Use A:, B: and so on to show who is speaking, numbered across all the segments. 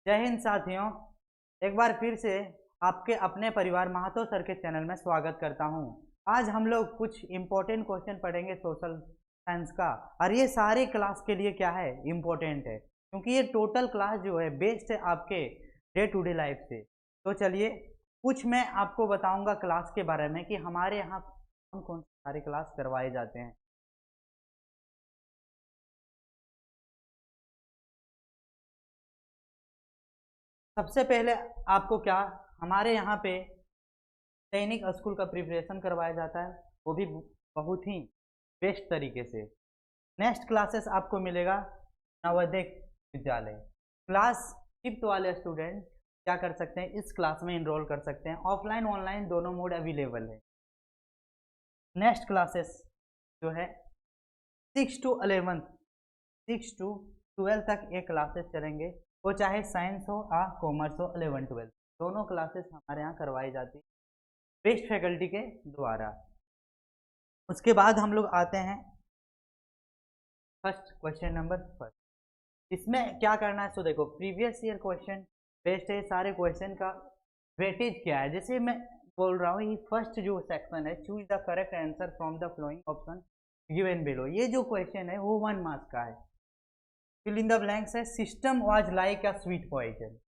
A: जय हिंद साथियों, एक बार फिर से आपके अपने परिवार महातो सर के चैनल में स्वागत करता हूं। आज हम लोग कुछ इम्पोर्टेंट क्वेश्चन पढ़ेंगे सोशल साइंस का, और ये सारे क्लास के लिए क्या है, इम्पोर्टेंट है, क्योंकि ये टोटल क्लास जो है बेस्ड है आपके डे टू डे लाइफ से। तो चलिए कुछ मैं आपको बताऊंगा क्लास के बारे में कि हमारे यहाँ कौन कौन से सारे क्लास करवाए जाते हैं। सबसे पहले आपको क्या, हमारे यहाँ पे सैनिक स्कूल का प्रिपरेशन करवाया जाता है, वो भी बहुत ही बेस्ट तरीके से। नेक्स्ट क्लासेस आपको मिलेगा नवोदय विद्यालय। क्लास फिफ्थ वाले स्टूडेंट क्या कर सकते हैं, इस क्लास में इनरोल कर सकते हैं। ऑफलाइन ऑनलाइन दोनों मोड अवेलेबल है। नेक्स्ट क्लासेस जो है 6 to 11, 6 to 12 तक ये क्लासेस चलेंगे, वो चाहे साइंस हो या कॉमर्स हो, 11-12 दोनों क्लासेस हमारे यहाँ करवाई जाती है बेस्ट फैकल्टी के द्वारा। उसके बाद हम लोग आते हैं फर्स्ट क्वेश्चन नंबर फर्स्ट। इसमें क्या करना है, सो देखो प्रीवियस ईयर क्वेश्चन बेस्ट है, सारे क्वेश्चन का वेटेज क्या है। जैसे मैं बोल रहा हूँ, ये फर्स्ट जो सेक्शन है, choose the correct answer from the following option given below, ये जो क्वेश्चन है वो 1 मार्क्स का है। फिल इन द ब्लैंक्स है, system was like a sweet poison.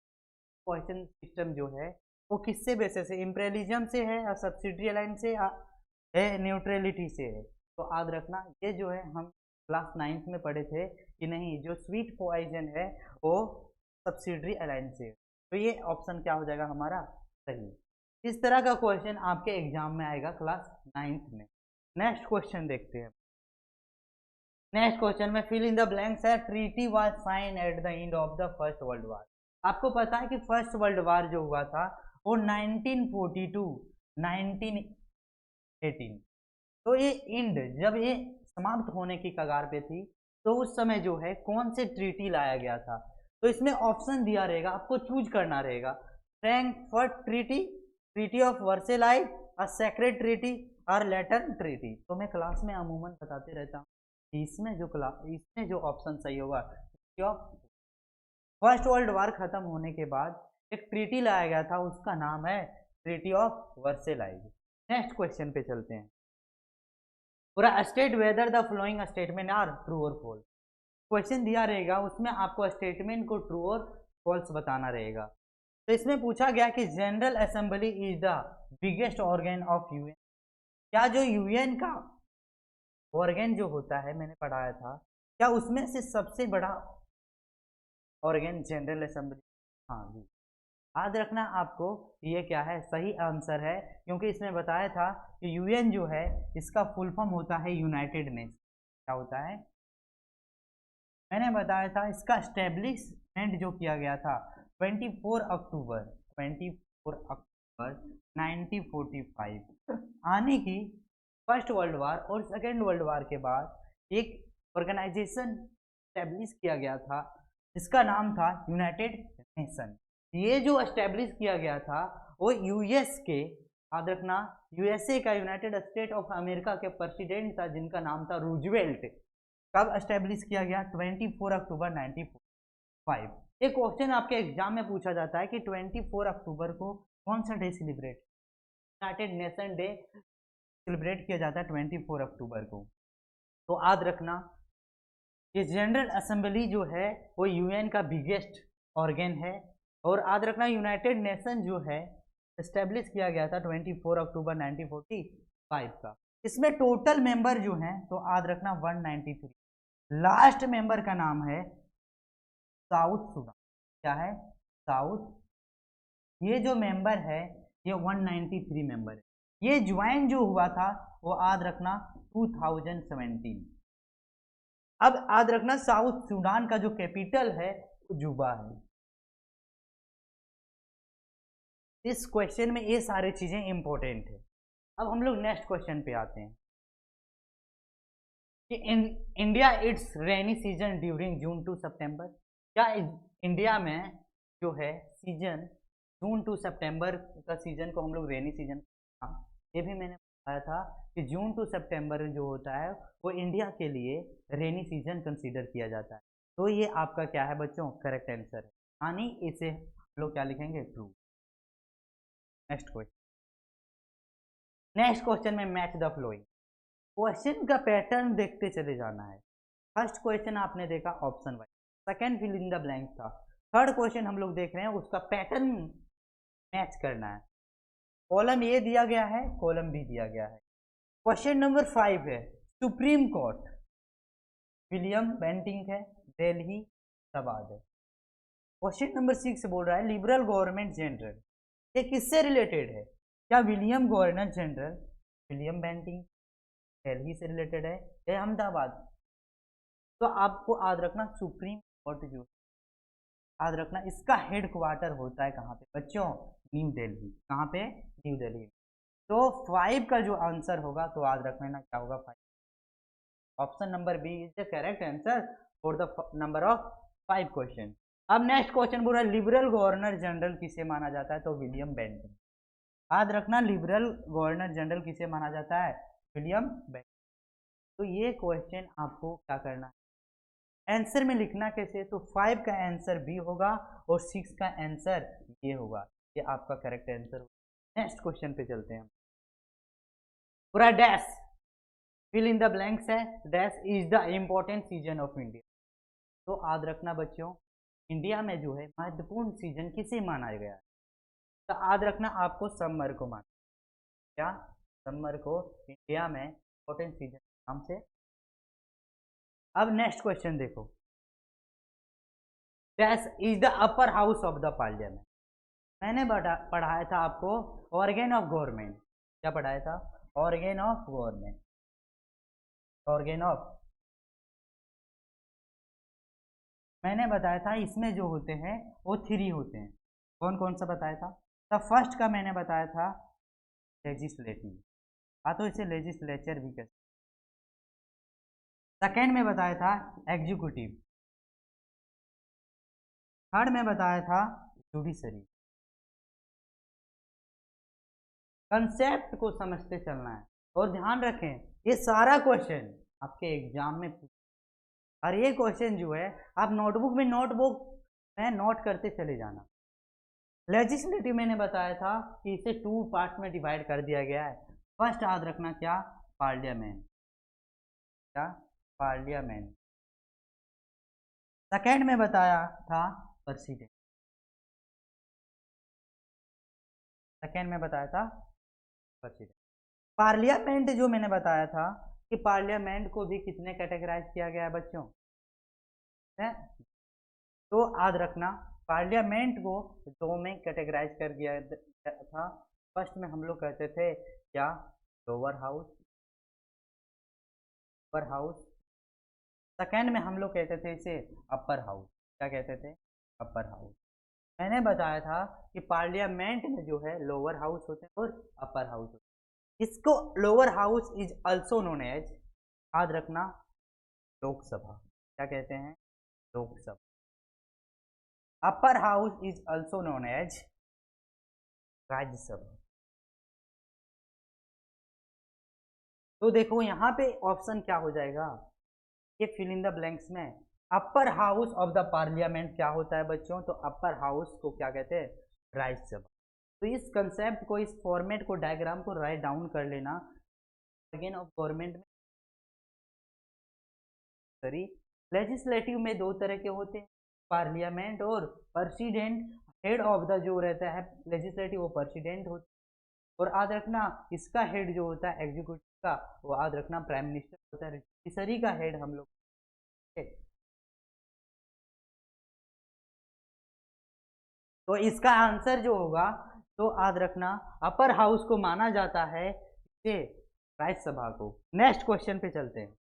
A: Question system जो है वो किससे बेसिस है, इम्पेरियलिज्म से है या सब्सिडी अलाइन से है न्यूट्रलिटी से है। तो याद रखना, ये जो है हम क्लास 9th में पढ़े थे कि नहीं, जो स्वीट पॉइजन है वो सब्सिडी अलाइन से है। तो ये ऑप्शन क्या हो जाएगा हमारा, सही। इस तरह का क्वेश्चन आपके एग्जाम में आएगा क्लास 9th में। नेक्स्ट क्वेश्चन देखते हैं। नेक्स्ट क्वेश्चन में फिल इन द ब्लैंक्स है, treaty was sign at the end of the first world war. आपको पता है कि फर्स्ट वर्ल्ड वार जो हुआ था वो 1942 1918, तो ये इंड जब ये समाप्त होने की कगार पे थी, तो उस समय जो है कौन से ट्रीटी लाया गया था। तो इसमें ऑप्शन दिया रहेगा, आपको चूज करना रहेगा, Frankfurt treaty, treaty of Versailles, a secret treaty और लेटरन ट्रीटी। तो मैं क्लास में अमूमन बताते रहता हूँ, इसमें जो ऑप्शन सही होगा, फर्स्ट वर्ल्ड वार खत्म होने के बाद एक ट्रीटी लाया गया था, उसका नाम है treaty of Versailles. Next question पे चलते हैं। पूरा state whether the following statement are true और फॉल्स। क्वेश्चन दिया रहेगा, उसमें आपको स्टेटमेंट को ट्रू और फॉल्स बताना रहेगा। तो इसमें पूछा गया कि general assembly is the biggest organ of UN. क्या जो यूएन का ऑर्गन जो होता है, मैंने पढ़ाया था, क्या उसमें से सबसे बड़ा ऑर्गन जनरल असेंबली? हाँ जी, याद रखना आपको, ये क्या है, सही आंसर है, क्योंकि इसमें बताया था कि यूएन जो है इसका फुल फॉर्म होता है यूनाइटेड नेशन। क्या होता है, मैंने बताया था, इसका स्टेब्लिशमेंट जो किया गया था 24 अक्टूबर 1945, आने की फर्स्ट वर्ल्ड वार और सेकेंड वर्ल्ड वार के बाद एक ऑर्गेनाइजेशन स्टेब्लिश किया गया था, जिसका नाम था यूनाइटेड नेशन। ये जो एस्टेब्लिश किया गया था वो यूएस के, याद रखना, यूएसए का, यूनाइटेड स्टेट ऑफ अमेरिका के प्रेसिडेंट था, जिनका नाम था रूजवेल्ट। कब एस्टेब्लिश किया गया, 24 अक्टूबर 1945। एक क्वेश्चन आपके एग्जाम में पूछा जाता है कि 24 अक्टूबर को कौन सा day celebrate, United nation day celebrate किया जाता है 24 अक्टूबर को। तो याद रखना, ये जनरल असेंबली जो है वो यूएन का बिगेस्ट ऑर्गन है, और याद रखना यूनाइटेड नेशन जो है एस्टेब्लिश किया गया था 24 अक्टूबर 1945 का। इसमें टोटल मेंबर जो हैं, तो याद रखना 193। लास्ट मेंबर का नाम है साउथ सुडान। क्या है, साउथ। ये जो मेंबर है ये 193 मेंबर है। ये ज्वाइन जो हुआ था वो याद रखना 2017। अब याद रखना, साउथ सूडान का जो कैपिटल है वो जुबा है। इस क्वेश्चन में ये सारी चीजें इंपॉर्टेंट है। अब हम लोग नेक्स्ट क्वेश्चन पे आते हैं कि India it's rainy season during June to सितंबर। क्या इंडिया में जो है सीजन जून टू सितंबर का सीजन को हम लोग रेनी सीजन, हाँ, ये भी मैंने बताया था कि जून टू सितंबर जो होता है वो इंडिया के लिए रेनी सीजन कंसीडर किया जाता है। तो ये आपका क्या है बच्चों, करेक्ट आंसर है। यानी इसे हम लोग क्या लिखेंगे, ट्रू। नेक्स्ट क्वेश्चन में मैच द फ्लोइंग। क्वेश्चन का पैटर्न देखते चले जाना है। फर्स्ट क्वेश्चन आपने देखा option wise, second fill in the blank था, थर्ड क्वेश्चन हम लोग देख रहे हैं उसका पैटर्न मैच करना है। कॉलम ए दिया गया है, कॉलम बी दिया गया है। क्वेश्चन नंबर 5 है सुप्रीम कोर्ट, विलियम बेंटिंक है, दिल्ली इलाहाबाद है। क्वेश्चन नंबर 6 बोल रहा है लिबरल गवर्नमेंट जनरल, ये किससे रिलेटेड है? क्या William governor general William Bentinck Delhi से रिलेटेड है या अहमदाबाद? तो आपको याद रखना सुप्रीम कोर्ट जो याद रखना इसका हेड क्वार्टर होता है कहाँ पे बच्चों, न्यू दिल्ली। कहाँ पे? न्यू दिल्ली। तो 5 का जो आंसर होगा तो याद रख लेना क्या होगा, 5। Option number B is the correct answer for the number of 5 question. अब नेक्स्ट क्वेश्चन बोल रहा है लिबरल गवर्नर जनरल किसे माना जाता है? तो विलियम बेंटिंक। याद रखना लिबरल गवर्नर जनरल किसे माना जाता है? William Bentinck. तो ये क्वेश्चन आपको क्या करना है, आंसर में लिखना कैसे? तो 5 का आंसर बी होगा और 6 का आंसर ये होगा, ये आपका करेक्ट आंसर होगा। नेक्स्ट क्वेश्चन पे चलते हैं। पूरा dash fill in the blanks है, dash is the important season of India. तो याद रखना बच्चों इंडिया में जो है महत्वपूर्ण सीजन किसे माना गया है? तो याद रखना आपको समर को माना, क्या समर को इंडिया में इम्पोर्टेंट सीजन नाम से। अब नेक्स्ट क्वेश्चन देखो, dash is the upper house of the parliament. मैंने पढ़ाया था आपको ऑर्गेन ऑफ गवर्नमेंट, क्या पढ़ाया था? Organ of government, organ of. मैंने बताया था इसमें जो होते हैं वो 3 होते हैं। कौन कौन सा बताया था? तो फर्स्ट का मैंने बताया था लेजिस्लेटिव, हाँ तो इसे लेजिस्लेचर भी कहते हैं। सेकेंड में बताया था एग्जीक्यूटिव, थर्ड में बताया था जुडिशरी। कंसेप्ट को समझते चलना है और ध्यान रखें ये सारा क्वेश्चन आपके एग्जाम में और ये क्वेश्चन जो है आप नोटबुक में नोट करते चले जाना। लेजिस्लेटिव मैंने बताया था कि इसे 2 पार्ट में डिवाइड कर दिया गया है। फर्स्ट याद रखना क्या, पार्लियामेंट, क्या पार्लियामेंट। सेकेंड में बताया था प्रेसिडेंट, सेकेंड में बताया था प्रेसिडेंट। पार्लियामेंट जो मैंने बताया था कि पार्लियामेंट को भी कितने कैटेगराइज किया गया है बच्चों है? तो याद रखना पार्लियामेंट को 2 में कैटेगराइज कर दिया था। फर्स्ट में हम लोग कहते थे क्या, lower house, upper house. Second में हम लोग कहते थे इसे अपर हाउस, क्या कहते थे? Upper house. मैंने बताया था कि पार्लियामेंट में जो है लोअर हाउस होते हैं और अपर हाउस होते हैं। इसको lower house is also known as, याद रखना, लोकसभा, क्या कहते हैं? Lok Sabha. Upper house is also known as Rajya Sabha. तो देखो यहाँ पे ऑप्शन क्या हो जाएगा, ये फिल इन द ब्लैंक्स में upper house of the parliament क्या होता है बच्चों? तो अपर हाउस को क्या कहते हैं? राज्यसभा। तो इस कंसेप्ट को, इस फॉर्मेट को, डायग्राम को राइट डाउन कर लेना। ऑर्गेन ऑफ गवर्नमेंट में सॉरी लेजिस्लेटिव में 2 तरह के होते हैं, पार्लियामेंट और प्रेसिडेंट। हेड ऑफ द जो रहता है लेजिस्लेटिव वो प्रेसिडेंट होता है और याद रखना इसका हेड जो होता है एग्जीक्यूटिव का वो याद रखना प्राइम मिनिस्टर होता है। जुडिशरी का हेड हम लोग, तो इसका आंसर जो होगा तो याद रखना अपर हाउस को माना जाता है इसे राज्यसभा को। नेक्स्ट क्वेश्चन पे चलते हैं।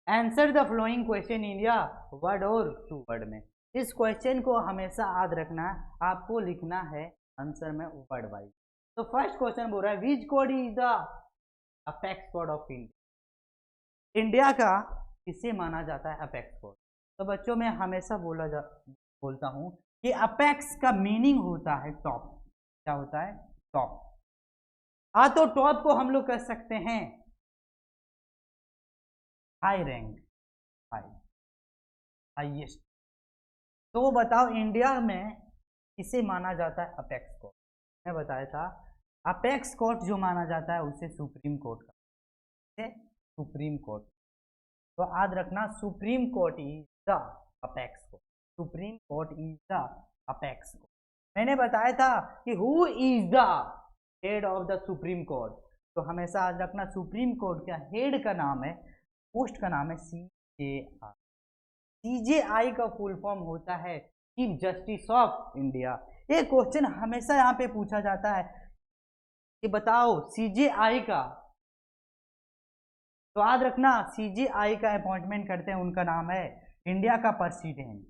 A: Answer the following question in या वर्ड और 2 वर्ड में। इस क्वेश्चन को हमेशा याद रखना, आपको लिखना है आंसर में वर्ड वाइज। तो फर्स्ट क्वेश्चन बोल रहा है विच code is the apex code of India. India का किसे माना जाता है अपेक्स कोड? तो बच्चों में हमेशा बोलता हूं कि अपेक्स का मीनिंग होता है टॉप, क्या होता है? टॉप। तो टॉप को हम लोग कह सकते हैं हाई रैंक, हाई, हाईएस्ट। तो बताओ इंडिया में किसे माना जाता है अपेक्स कोर्ट? मैं बताया था अपेक्स कोर्ट जो माना जाता है उसे सुप्रीम कोर्ट का, सुप्रीम कोर्ट। तो याद रखना supreme court is the apex court, supreme court is the apex court. मैंने बताया था कि who is the head of the supreme court, तो हमेशा याद रखना सुप्रीम कोर्ट का हेड का नाम है, पोस्ट का नाम है CJI। CJI का फुल फॉर्म होता है चीफ जस्टिस ऑफ इंडिया। ये क्वेश्चन हमेशा यहाँ पे पूछा जाता है कि बताओ CJI का, तो याद रखना CJI का अपॉइंटमेंट करते हैं, उनका नाम है इंडिया का प्रेसिडेंट।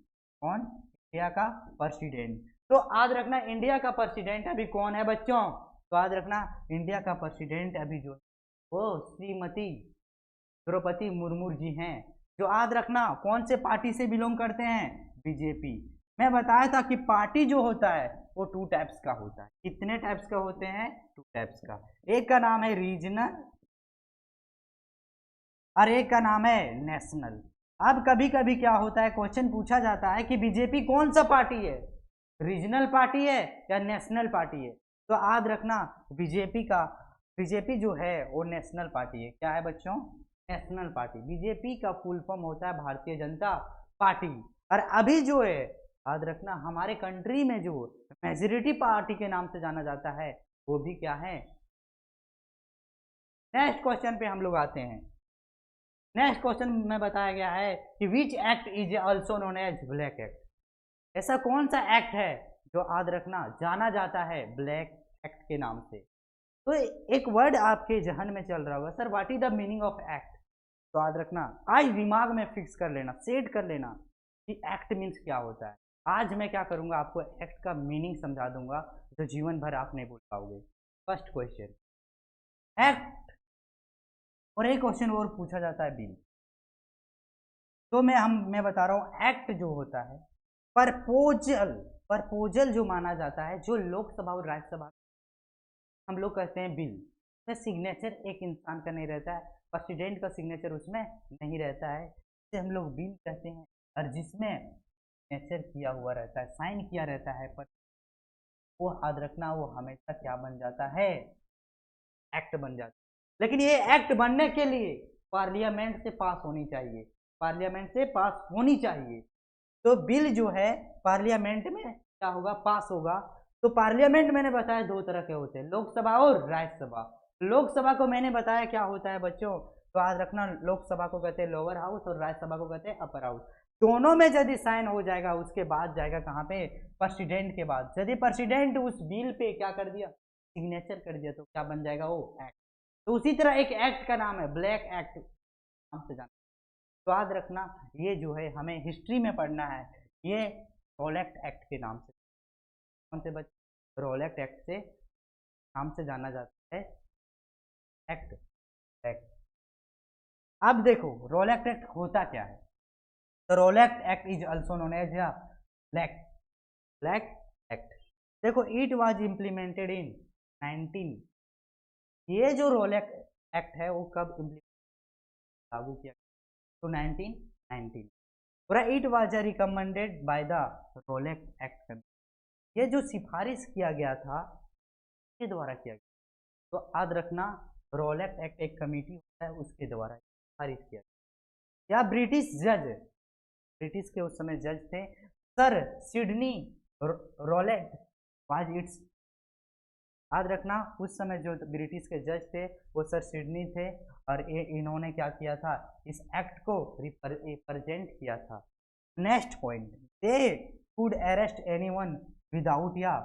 A: कौन? इंडिया का प्रेसिडेंट। तो याद रखना इंडिया का प्रेसिडेंट अभी कौन है बच्चों? तो याद रखना इंडिया का प्रेसिडेंट अभी जो वो श्रीमती द्रौपदी मुर्मू जी हैं, जो याद रखना कौन से पार्टी से बिलोंग करते हैं? बीजेपी। मैं बताया था कि पार्टी जो होता है वो 2 टाइप्स का होता है। कितने टाइप्स का होते हैं? 2 टाइप्स का। एक का नाम है रीजनल और एक का नाम है नेशनल। अब कभी कभी क्या होता है, क्वेश्चन पूछा जाता है कि बीजेपी कौन सा पार्टी है, रीजनल पार्टी है या नेशनल पार्टी है? तो याद रखना बीजेपी जो है वो नेशनल पार्टी है। क्या है बच्चों? National party. बीजेपी का फुल फॉर्म होता है भारतीय जनता पार्टी। और अभी जो है याद रखना हमारे कंट्री में जो मेजोरिटी पार्टी के नाम से जाना जाता है वो भी क्या है? नेक्स्ट क्वेश्चन पे हम लोग आते हैं। नेक्स्ट क्वेश्चन में बताया गया है कि which act is also known as black act. ऐसा कौन सा एक्ट है जो याद रखना जाना जाता है ब्लैक एक्ट के नाम से? तो एक वर्ड आपके जहन में चल रहा होगा, sir what is the meaning of act? तो याद रखना आज दिमाग में फिक्स कर लेना, सेट कर लेना कि एक्ट मीन्स क्या होता है। आज मैं क्या करूंगा, आपको एक्ट का मीनिंग समझा दूंगा जो जीवन भर आप नहीं भूल पाओगे। फर्स्ट क्वेश्चन एक्ट, और एक क्वेश्चन और पूछा जाता है बिल। तो मैं बता रहा हूँ एक्ट जो होता है प्रपोजल जो माना जाता है, जो लोकसभा और राज्यसभा हम लोग कहते हैं बिल, उसमें सिग्नेचर एक इंसान का नहीं रहता है, प्रेसिडेंट का सिग्नेचर उसमें नहीं रहता है, जिसे हम लोग बिल कहते हैं। और जिसमें सिग्नेचर किया हुआ रहता है, साइन किया रहता है, पर वो याद रखना वो हमेशा क्या बन जाता है? एक्ट बन जाता है। लेकिन ये एक्ट बनने के लिए पार्लियामेंट से पास होनी चाहिए, पार्लियामेंट से पास होनी चाहिए। तो बिल जो है पार्लियामेंट में क्या होगा? पास होगा। तो पार्लियामेंट मैंने बताया 2 तरह के होते हैं, लोकसभा और राज्यसभा। लोकसभा को मैंने बताया क्या होता है बच्चों, तो याद रखना लोकसभा को कहते हैं लोअर हाउस और राज्यसभा को कहते हैं अपर हाउस। दोनों में यदि साइन हो जाएगा उसके बाद जाएगा कहाँ पे? प्रेसिडेंट के बाद। यदि प्रेसिडेंट उस बिल पे क्या कर दिया? सिग्नेचर कर दिया, तो क्या बन जाएगा? वो एक्ट। तो उसी तरह एक एक्ट का नाम है ब्लैक एक्ट नाम से जाना। तो याद रखना ये जो है हमें हिस्ट्री में पढ़ना है, ये रोलेक्ट एक्ट के नाम से। कौन से बच्चे? रोलेक्ट एक्ट से नाम से जाना जाता है एक्ट। एक्ट अब देखो रोलेक्ट एक्ट होता क्या है। तो Rowlatt act is also known as black black act. देखो इट वाज इम्प्लीमेंटेड इन 19, ये जो रोलेक्ट एक्ट है वो कब लागू किया? तो 1919। It was recommended by the रोलेक्ट act committee. ये जो सिफारिश किया गया था के द्वारा किया गया। तो याद रखना रोलेक्ट एक्ट एक कमेटी होता है उसके द्वारा सिफारिश किया गया। या ब्रिटिश के उस समय जज थे sir Sidney Rowlatt was its. याद रखना उस समय जो ब्रिटिश के जज थे वो सर सिडनी थे, और इन्होंने क्या किया था? इस एक्ट को रिप्रेजेंट किया था। Next point, they could arrest anyone without a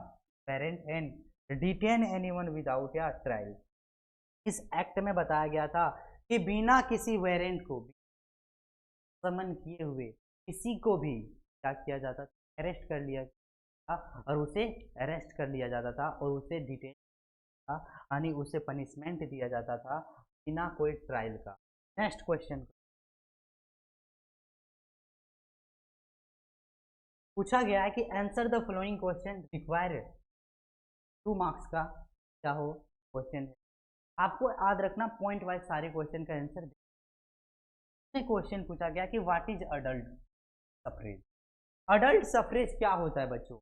A: warrant and detain anyone without a trial. इस एक्ट में बताया गया था कि बिना किसी वारंट को समन किए हुए किसी को भी क्या किया जाता था? अरेस्ट कर लिया था, और उसे अरेस्ट कर लिया जाता था और उसे डिटेन था, यानी उसे पनिशमेंट दिया जाता था बिना कोई ट्रायल का। नेक्स्ट क्वेश्चन पूछा गया है कि answer the following question require 2 marks का क्या हो क्वेश्चन है। आपको याद रखना पॉइंट वाइज सारे क्वेश्चन का आंसर। क्वेश्चन पूछा गया कि what is adult suffrage. Adult suffrage क्या होता है बच्चों?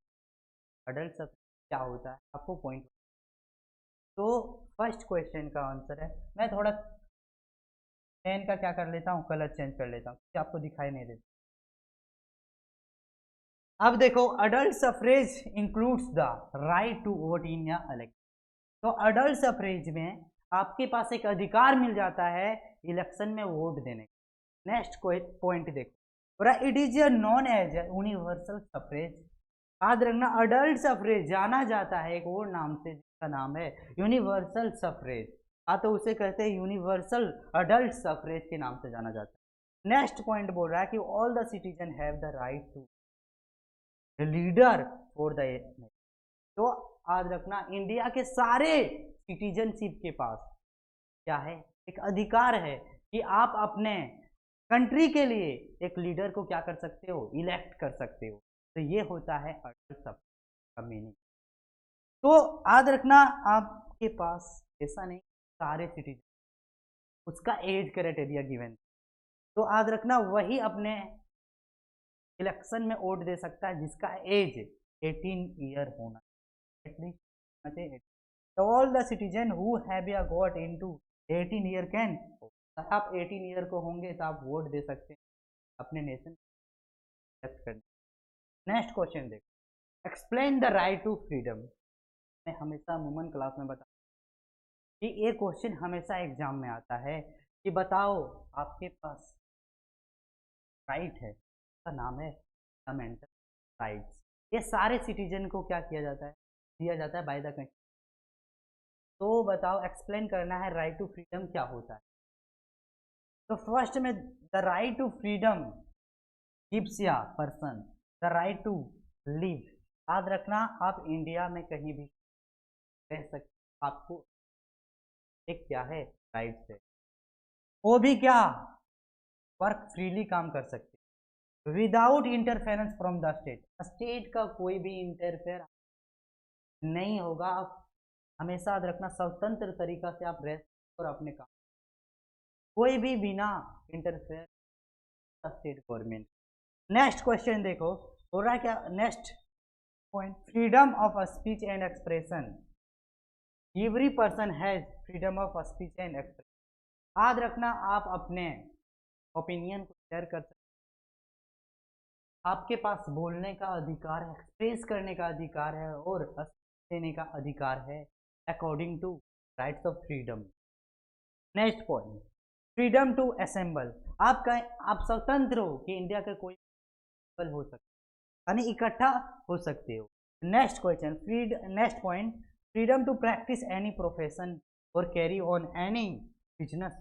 A: अडल्ट सफरेज क्या होता है आपको पॉइंट। तो फर्स्ट क्वेश्चन का आंसर है, मैं थोड़ा पेन का क्या कर लेता हूँ, कलर चेंज कर लेता हूँ कि आपको दिखाई नहीं देता। अब देखो, adult suffrage includes the right to vote in या इलेक्शन। तो अडल्ट सफरेज में आपके पास एक अधिकार मिल जाता है इलेक्शन में वोट देने का। नेक्स्ट पॉइंट देखो, it is known as universal suffrage. याद रखना, अडल्ट सफरेज जाना जाता है एक और नाम से, जिसका नाम है यूनिवर्सल सफरेज। हाँ, तो उसे कहते हैं यूनिवर्सल अडल्ट सफरेज के नाम से जाना जाता है। नेक्स्ट पॉइंट बोल रहा है कि all the citizen have the right to leader for the. तो याद रखना, इंडिया के सारे सिटीजनशिप के पास क्या है, एक अधिकार है कि आप अपने कंट्री के लिए एक लीडर को क्या कर सकते हो, इलेक्ट कर सकते हो। तो ये होता है अडल्ट सफरेज का मीनिंग। तो याद रखना, आपके पास ऐसा नहीं सारे सिटीजन, उसका एज क्राइटेरिया गिवन। तो याद रखना, वही अपने इलेक्शन में वोट दे सकता है जिसका एज 18 ईयर होना, एटलीस्ट। तो all the citizen who have got into 18 year can. आप 18 ईयर को होंगे तो आप वोट दे सकते हैं अपने नेशन करने। नेक्स्ट क्वेश्चन देखो, explain the right to freedom. मैं हमेशा वुमन क्लास में बता कि ये क्वेश्चन हमेशा एग्जाम में आता है कि बताओ आपके पास राइट है, उसका नाम है फंडामेंटल राइट्स। ये सारे सिटीजन को क्या किया जाता है, दिया जाता है बाय द कंस्टिट्यूशन। तो बताओ, एक्सप्लेन करना है राइट टू फ्रीडम क्या होता है। तो फर्स्ट में, the right to freedom gives a person the right to live. याद रखना, आप इंडिया में कहीं भी रह सकते, आपको एक क्या है, राइट है। वो भी क्या, वर्क फ्रीली काम कर सकते without interference from the state. State का कोई भी इंटरफेयर नहीं होगा। आप हमेशा याद रखना, स्वतंत्र तरीका से आप रह और अपने काम, कोई भी बिना interfere state government. Next question देखो, हो रहा है क्या, next point, freedom of speech and expression. Every person has freedom of speech and expression. याद रखना, आप अपने ओपिनियन को शेयर कर सकते, आपके पास बोलने का अधिकार है, एक्सप्रेस करने का अधिकार है और देने का अधिकार है according to rights of freedom. Next point, freedom to assemble. आप स्वतंत्र हो कि इंडिया के कोई हो सकते, यानी इकट्ठा हो सकते हो। Next question, next point, freedom to practise any profession or carry on any business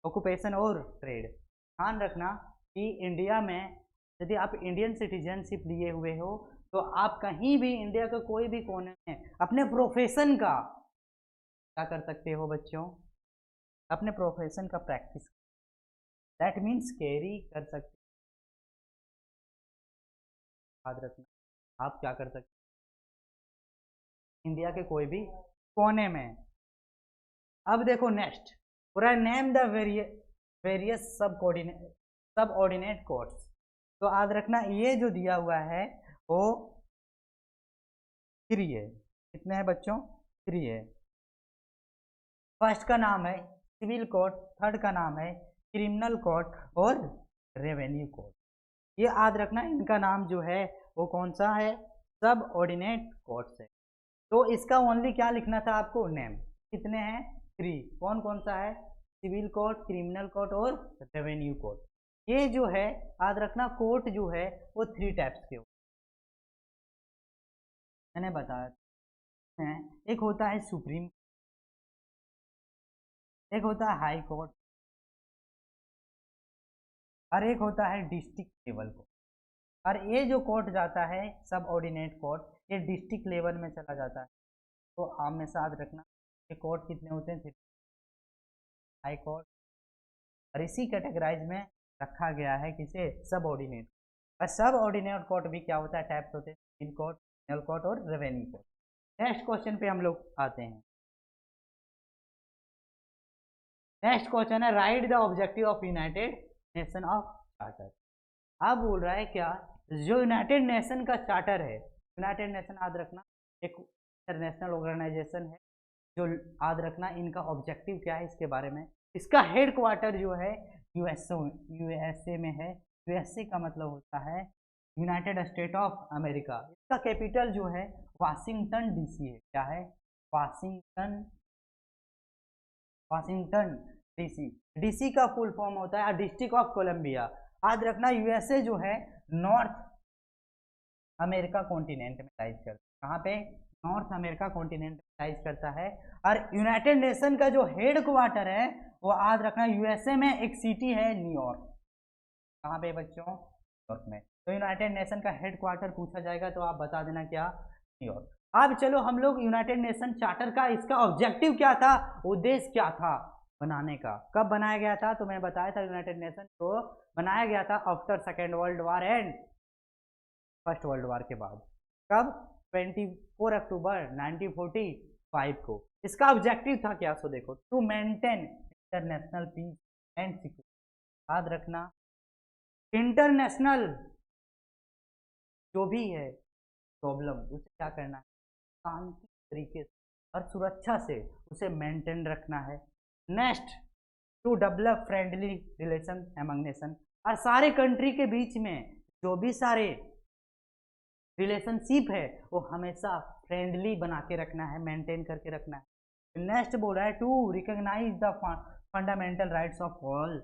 A: occupation or trade. ध्यान रखना कि इंडिया में यदि आप इंडियन सिटीजनशिप लिए हुए हो तो आप कहीं भी इंडिया के कोई भी कोने में अपने प्रोफेशन का क्या कर सकते हो बच्चों, अपने प्रोफेशन का प्रैक्टिस, दैट मीन्स कैरी कर सकते। याद रखना, आप क्या कर सकते इंडिया के कोई भी कोने में। अब देखो नेक्स्ट, पूरा नेम द वेरियस सब ऑर्डिनेट कोड्स। तो याद रखना, ये जो दिया हुआ है वो 3 है। कितने हैं बच्चों, 3 है। फर्स्ट का नाम है सिविल कोड, थर्ड का नाम है क्रिमिनल कोड और रेवेन्यू कोड। ये याद रखना, इनका नाम जो है वो कौन सा है, सब ऑर्डिनेट कोड्स है। तो इसका ओनली क्या लिखना था आपको, नेम। कितने हैं, 3। कौन कौन सा है, सिविल कोड, क्रिमिनल कोड और रेवेन्यू कोड। ये जो है याद रखना, कोर्ट जो है वो 3 टाइप्स के मैंने बताया है। एक होता है सुप्रीम, एक होता है हाई कोर्ट और एक होता है डिस्ट्रिक्ट लेवल कोर्ट। और ये जो कोर्ट जाता है सब ऑर्डिनेट कोर्ट, ये डिस्ट्रिक्ट लेवल में चला जाता है। तो आप में याद रखना, ये कोर्ट कितने होते हैं, हाई कोर्ट, और इसी कैटेगराइज में रखा गया है किसे, सब ऑर्डिनेट। और सब ऑर्डिनेट कोर्ट भी क्या होता है, टाइप्स होते हैं, सिविल कोर्ट, क्रिमिनल कोर्ट और रेवेन्यू कोर्ट। नेक्स्ट क्वेश्चन पे हम लोग आते हैं। नेक्स्ट क्वेश्चन है, right the objective of United nation of charter. अब बोल रहा है क्या, जो यूनाइटेड नेशन का चार्टर है, यूनाइटेड नेशन याद रखना एक इंटरनेशनल ऑर्गेनाइजेशन है, जो याद रखना इनका ऑब्जेक्टिव क्या है इसके बारे में। इसका हेड क्वार्टर जो है यूएसए में है। यूएसए का मतलब होता है यूनाइटेड स्टेट ऑफ अमेरिका। इसका कैपिटल जो है वाशिंगटन डीसी है। क्या है? Washington DC. डीसी का फुल फॉर्म होता है डिस्ट्रिक्ट ऑफ कोलंबिया। याद रखना यूएसए जो है नॉर्थ अमेरिका कॉन्टिनेंट में लाइज करता है। कहाँ पे? नॉर्थ अमेरिका कॉन्टिनेंट में लाइज करता है। और यूनाइटेड नेशन का जो हेड क्वार्टर है वो याद रखना यूएसए में एक सिटी है न्यूयॉर्क। कहाँ पे बच्चों? न्यूयॉर्क में। तो यूनाइटेड नेशन का हेड क्वार्टर पूछा जाएगा तो आप बता देना क्या? न्यूयॉर्क। अब चलो हम लोग यूनाइटेड नेशन चार्टर का इसका ऑब्जेक्टिव क्या था, उद्देश्य क्या था बनाने का, कब बनाया गया था? तो मैं बताया था यूनाइटेड नेशन को बनाया गया था after second world war and first world war के बाद। कब? 24 अक्टूबर 1945 को। इसका ऑब्जेक्टिव था क्या? सो देखो, to maintain international peace and security. याद रखना इंटरनेशनल जो भी है प्रॉब्लम उसे क्या करना है, शांति तरीके से और सुरक्षा से उसे मेंटेन रखना है। Next, to develop friendly relation among nation. और सारे कंट्री के बीच में जो भी सारे रिलेशनशिप है वो हमेशा फ्रेंडली बना के रखना है, मेंटेन करके रखना है। नेक्स्ट बोल रहा है to recognise the fundamental rights of all.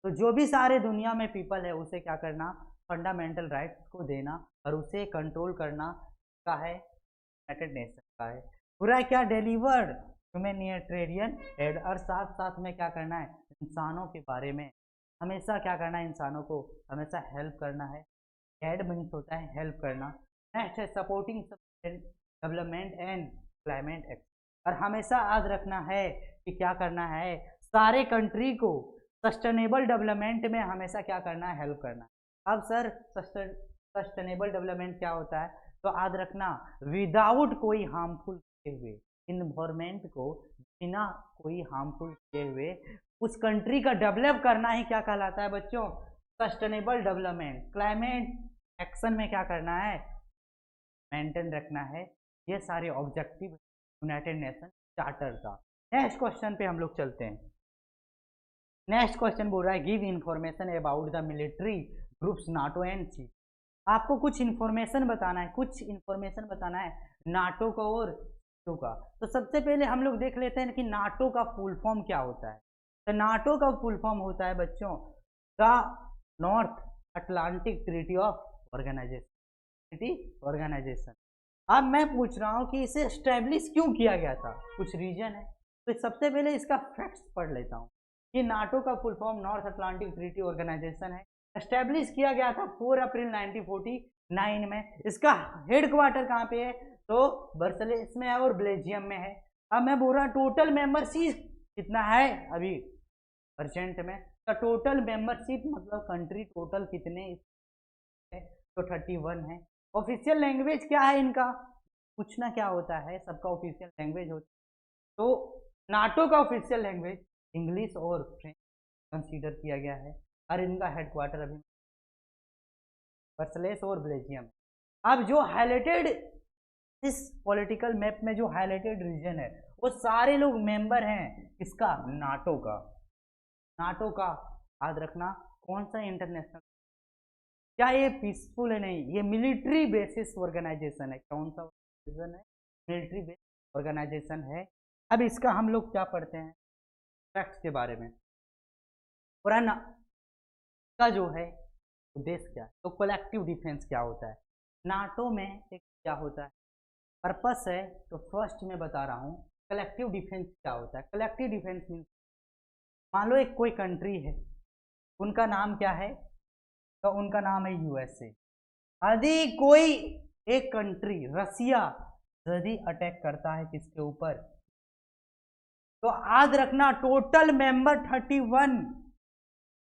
A: तो जो भी सारे दुनिया में पीपल है उसे क्या करना, फंडामेंटल राइट्स को देना और उसे कंट्रोल करना का है यूनाइटेड नेशन का है। पूरा क्या? Delivered humanitarian add. और साथ साथ में क्या करना है, इंसानों के बारे में हमेशा क्या करना है, इंसानों को हमेशा हेल्प करना है। एड मीन्स होता है हेल्प करना। नेक्स्ट है supporting development and climate action. और हमेशा याद रखना है कि क्या करना है, सारे कंट्री को सस्टेनेबल डेवलपमेंट में हमेशा क्या करना है, हेल्प करना। अब सर सस्टेनेबल डेवलपमेंट क्या होता है? तो याद रखना विदाउट कोई हार्मफुल किए हुए, इन्वायरमेंट को बिना कोई हार्मफुल किए हुए उस कंट्री का डेवलप करना ही क्या कहलाता है बच्चों? Sustainable development. क्लाइमेट एक्शन में क्या करना है, मेंटेन रखना है। ये सारे ऑब्जेक्टिव यूनाइटेड नेशन चार्टर का। नेक्स्ट क्वेश्चन पे हम लोग चलते हैं। नेक्स्ट क्वेश्चन बोल रहा है give information about the military groups NATO and C. आपको कुछ इंफॉर्मेशन बताना है, कुछ इंफॉर्मेशन बताना है नाटो का और सी का। तो सबसे पहले हम लोग देख लेते हैं कि नाटो का फुल फॉर्म क्या होता है। तो नाटो का फुल फॉर्म होता है बच्चों the North Atlantic treaty of organisation. अब मैं पूछ रहा हूँ कि इसे एस्टेब्लिश क्यों किया गया था, कुछ रीजन है। तो सबसे पहले इसका फैक्ट्स पढ़ लेता हूँ कि नाटो का full form North Atlantic Treaty Organisation है। एस्टेब्लिश किया गया था 4 अप्रैल 1949 में। इसका हेड क्वार्टर कहाँ पे है? तो बर्सलेस में है और बेल्जियम में है। अब मैं बोल रहा टोटल मेंबरशिप कितना है अभी अर्जेंट में? तो टोटल मेंबरशिप मतलब कंट्री टोटल कितने है? तो 31 है। ऑफिशियल लैंग्वेज क्या है इनका? पूछना क्या होता है, सबका ऑफिशियल लैंग्वेज होता है। तो नाटो का ऑफिशियल लैंग्वेज इंग्लिश और फ्रेंच कंसीडर किया गया है। और इनका हेडक्वार्टर अभी बर्सलेस और बेल्जियम। अब जो हाईलाइटेड इस पॉलिटिकल मैप में जो हाईलाइटेड रीजन है वो सारे लोग मेंबर हैं इसका नाटो का। नाटो का याद रखना कौन सा इंटरनेशनल, क्या ये पीसफुल है? नहीं, ये मिलिट्री बेसिस ऑर्गेनाइजेशन है। कौन सा ऑर्गेनाइजेशन है? मिलिट्री बेसिस ऑर्गेनाइजेशन है। अब इसका हम लोग क्या पढ़ते हैं फैक्ट्स के बारे में। पुराना का जो है उद्देश्य क्या है, तो कलेक्टिव डिफेंस क्या होता है नाटो में, एक क्या होता है पर्पस है। तो फर्स्ट में बता रहा हूँ कलेक्टिव डिफेंस क्या होता है। कलेक्टिव डिफेंस मीन्स मान लो एक कोई कंट्री है, उनका नाम क्या है? तो उनका नाम है यूएसए। यदि कोई एक कंट्री रसिया यदि अटैक करता है किसके ऊपर, तो याद रखना टोटल मेंबर 31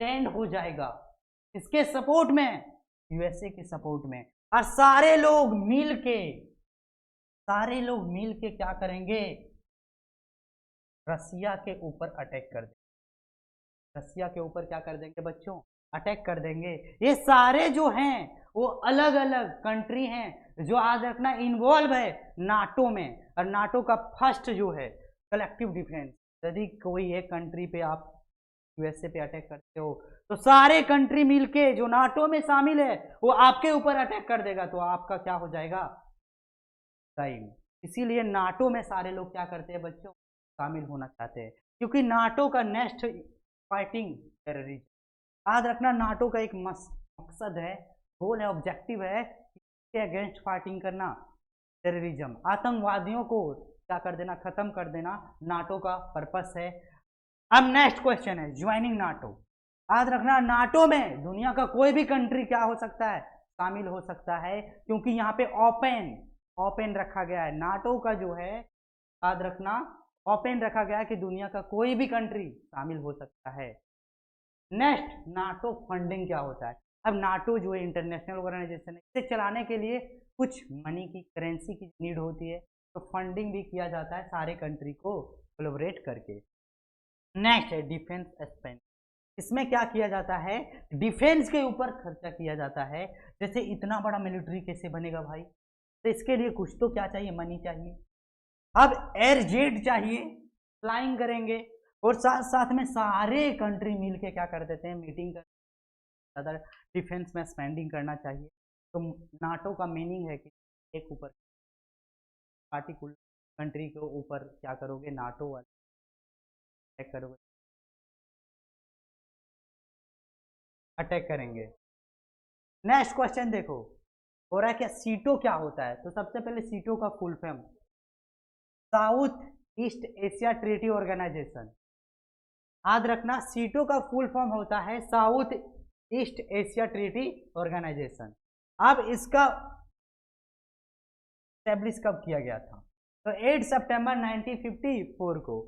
A: स्टैंड हो जाएगा इसके सपोर्ट में, यूएसए के सपोर्ट में। और सारे लोग मिल के क्या करेंगे, रसिया के ऊपर अटैक कर देंगे। रसिया के ऊपर क्या कर देंगे बच्चों, अटैक कर देंगे। ये सारे जो हैं वो अलग अलग कंट्री हैं जो आज रखना इन्वॉल्व है नाटो में। और नाटो का फर्स्ट जो है कलेक्टिव डिफेंस, यदि कोई एक कंट्री पे आप यूएसए पे अटैक करते हो तो सारे कंट्री मिलके जो नाटो में शामिल है वो आपके ऊपर अटैक कर देगा, तो आपका क्या हो जाएगा, टाइम। इसीलिए नाटो में सारे लोग क्या करते हैं बच्चों, शामिल होना चाहते हैं, क्योंकि नाटो का नेक्स्ट फाइटिंग टेररिज्म। याद रखना नाटो का एक मकसद है, गोल है, ऑब्जेक्टिव है इसके अगेंस्ट फाइटिंग करना, टेररिज्म, आतंकवादियों को क्या कर देना, खत्म कर देना, नाटो का पर्पस है। अब नेक्स्ट क्वेश्चन है ज्वाइनिंग नाटो। याद रखना नाटो में दुनिया का कोई भी कंट्री क्या हो सकता है, शामिल हो सकता है, क्योंकि यहाँ पे ओपन रखा गया है नाटो का जो है, याद रखना ओपन रखा गया है कि दुनिया का कोई भी कंट्री शामिल हो सकता है। नेक्स्ट नाटो फंडिंग क्या होता है। अब नाटो जो है इंटरनेशनल ऑर्गेनाइजेशन है, इसे चलाने के लिए कुछ मनी की, करेंसी की नीड होती है, तो फंडिंग भी किया जाता है सारे कंट्री को कोलैबोरेट करके। नेक्स्ट है डिफेंस स्पेंड। इसमें क्या किया जाता है, डिफेंस के ऊपर खर्चा किया जाता है। जैसे इतना बड़ा मिलिट्री कैसे बनेगा भाई, तो इसके लिए कुछ तो क्या चाहिए, मनी चाहिए। अब एयर जेट चाहिए, फ्लाइंग करेंगे, और साथ साथ में सारे कंट्री मिलके क्या कर देते हैं, मीटिंग कर, ज़्यादा डिफेंस में स्पेंडिंग करना चाहिए। तो नाटो का मीनिंग है कि एक ऊपर पार्टिकुलर कंट्री के ऊपर क्या करोगे, नाटो वाले अटैक करोगे, अटैक करेंगे। नेक्स्ट क्वेश्चन देखो, हो रहा है क्या, सीटो क्या होता है। तो सबसे पहले सीटो का full form South East Asia Treaty Organisation. याद रखना सीटो का फुल फॉर्म होता है South East Asia Treaty Organisation. अब इसका एस्टेब्लिश कब किया गया था, तो 8 सितंबर 1954 को।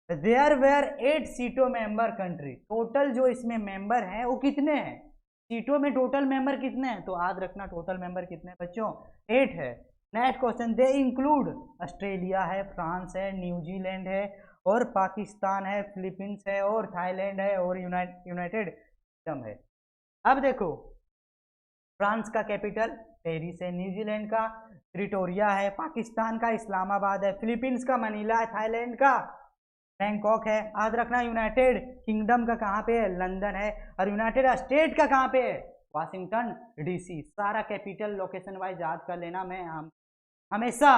A: देयर वेयर 8 सीटो मेंबर कंट्री। टोटल जो इसमें मेंबर हैं वो कितने हैं, सीटों में टोटल मेंबर कितने हैं, तो याद रखना टोटल मेंबर कितने हैं बच्चों, 8 है। Next question, they include Australia है, फ्रांस है, न्यूजीलैंड है, और पाकिस्तान है, फिलीपींस है, और थाईलैंड है, और यूनाइटेड किंगडम है। अब देखो फ्रांस का कैपिटल पेरिस है, न्यूजीलैंड का प्रिटोरिया है, पाकिस्तान का इस्लामाबाद है, फिलीपींस का मनीला है, थाईलैंड का बैंकॉक है। याद रखना यूनाइटेड किंगडम का कहाँ पे है, लंदन है, और यूनाइटेड स्टेट का कहाँ पे है, वाशिंगटन डीसी। सारा कैपिटल लोकेशन वाइज याद कर लेना, मैं हमेशा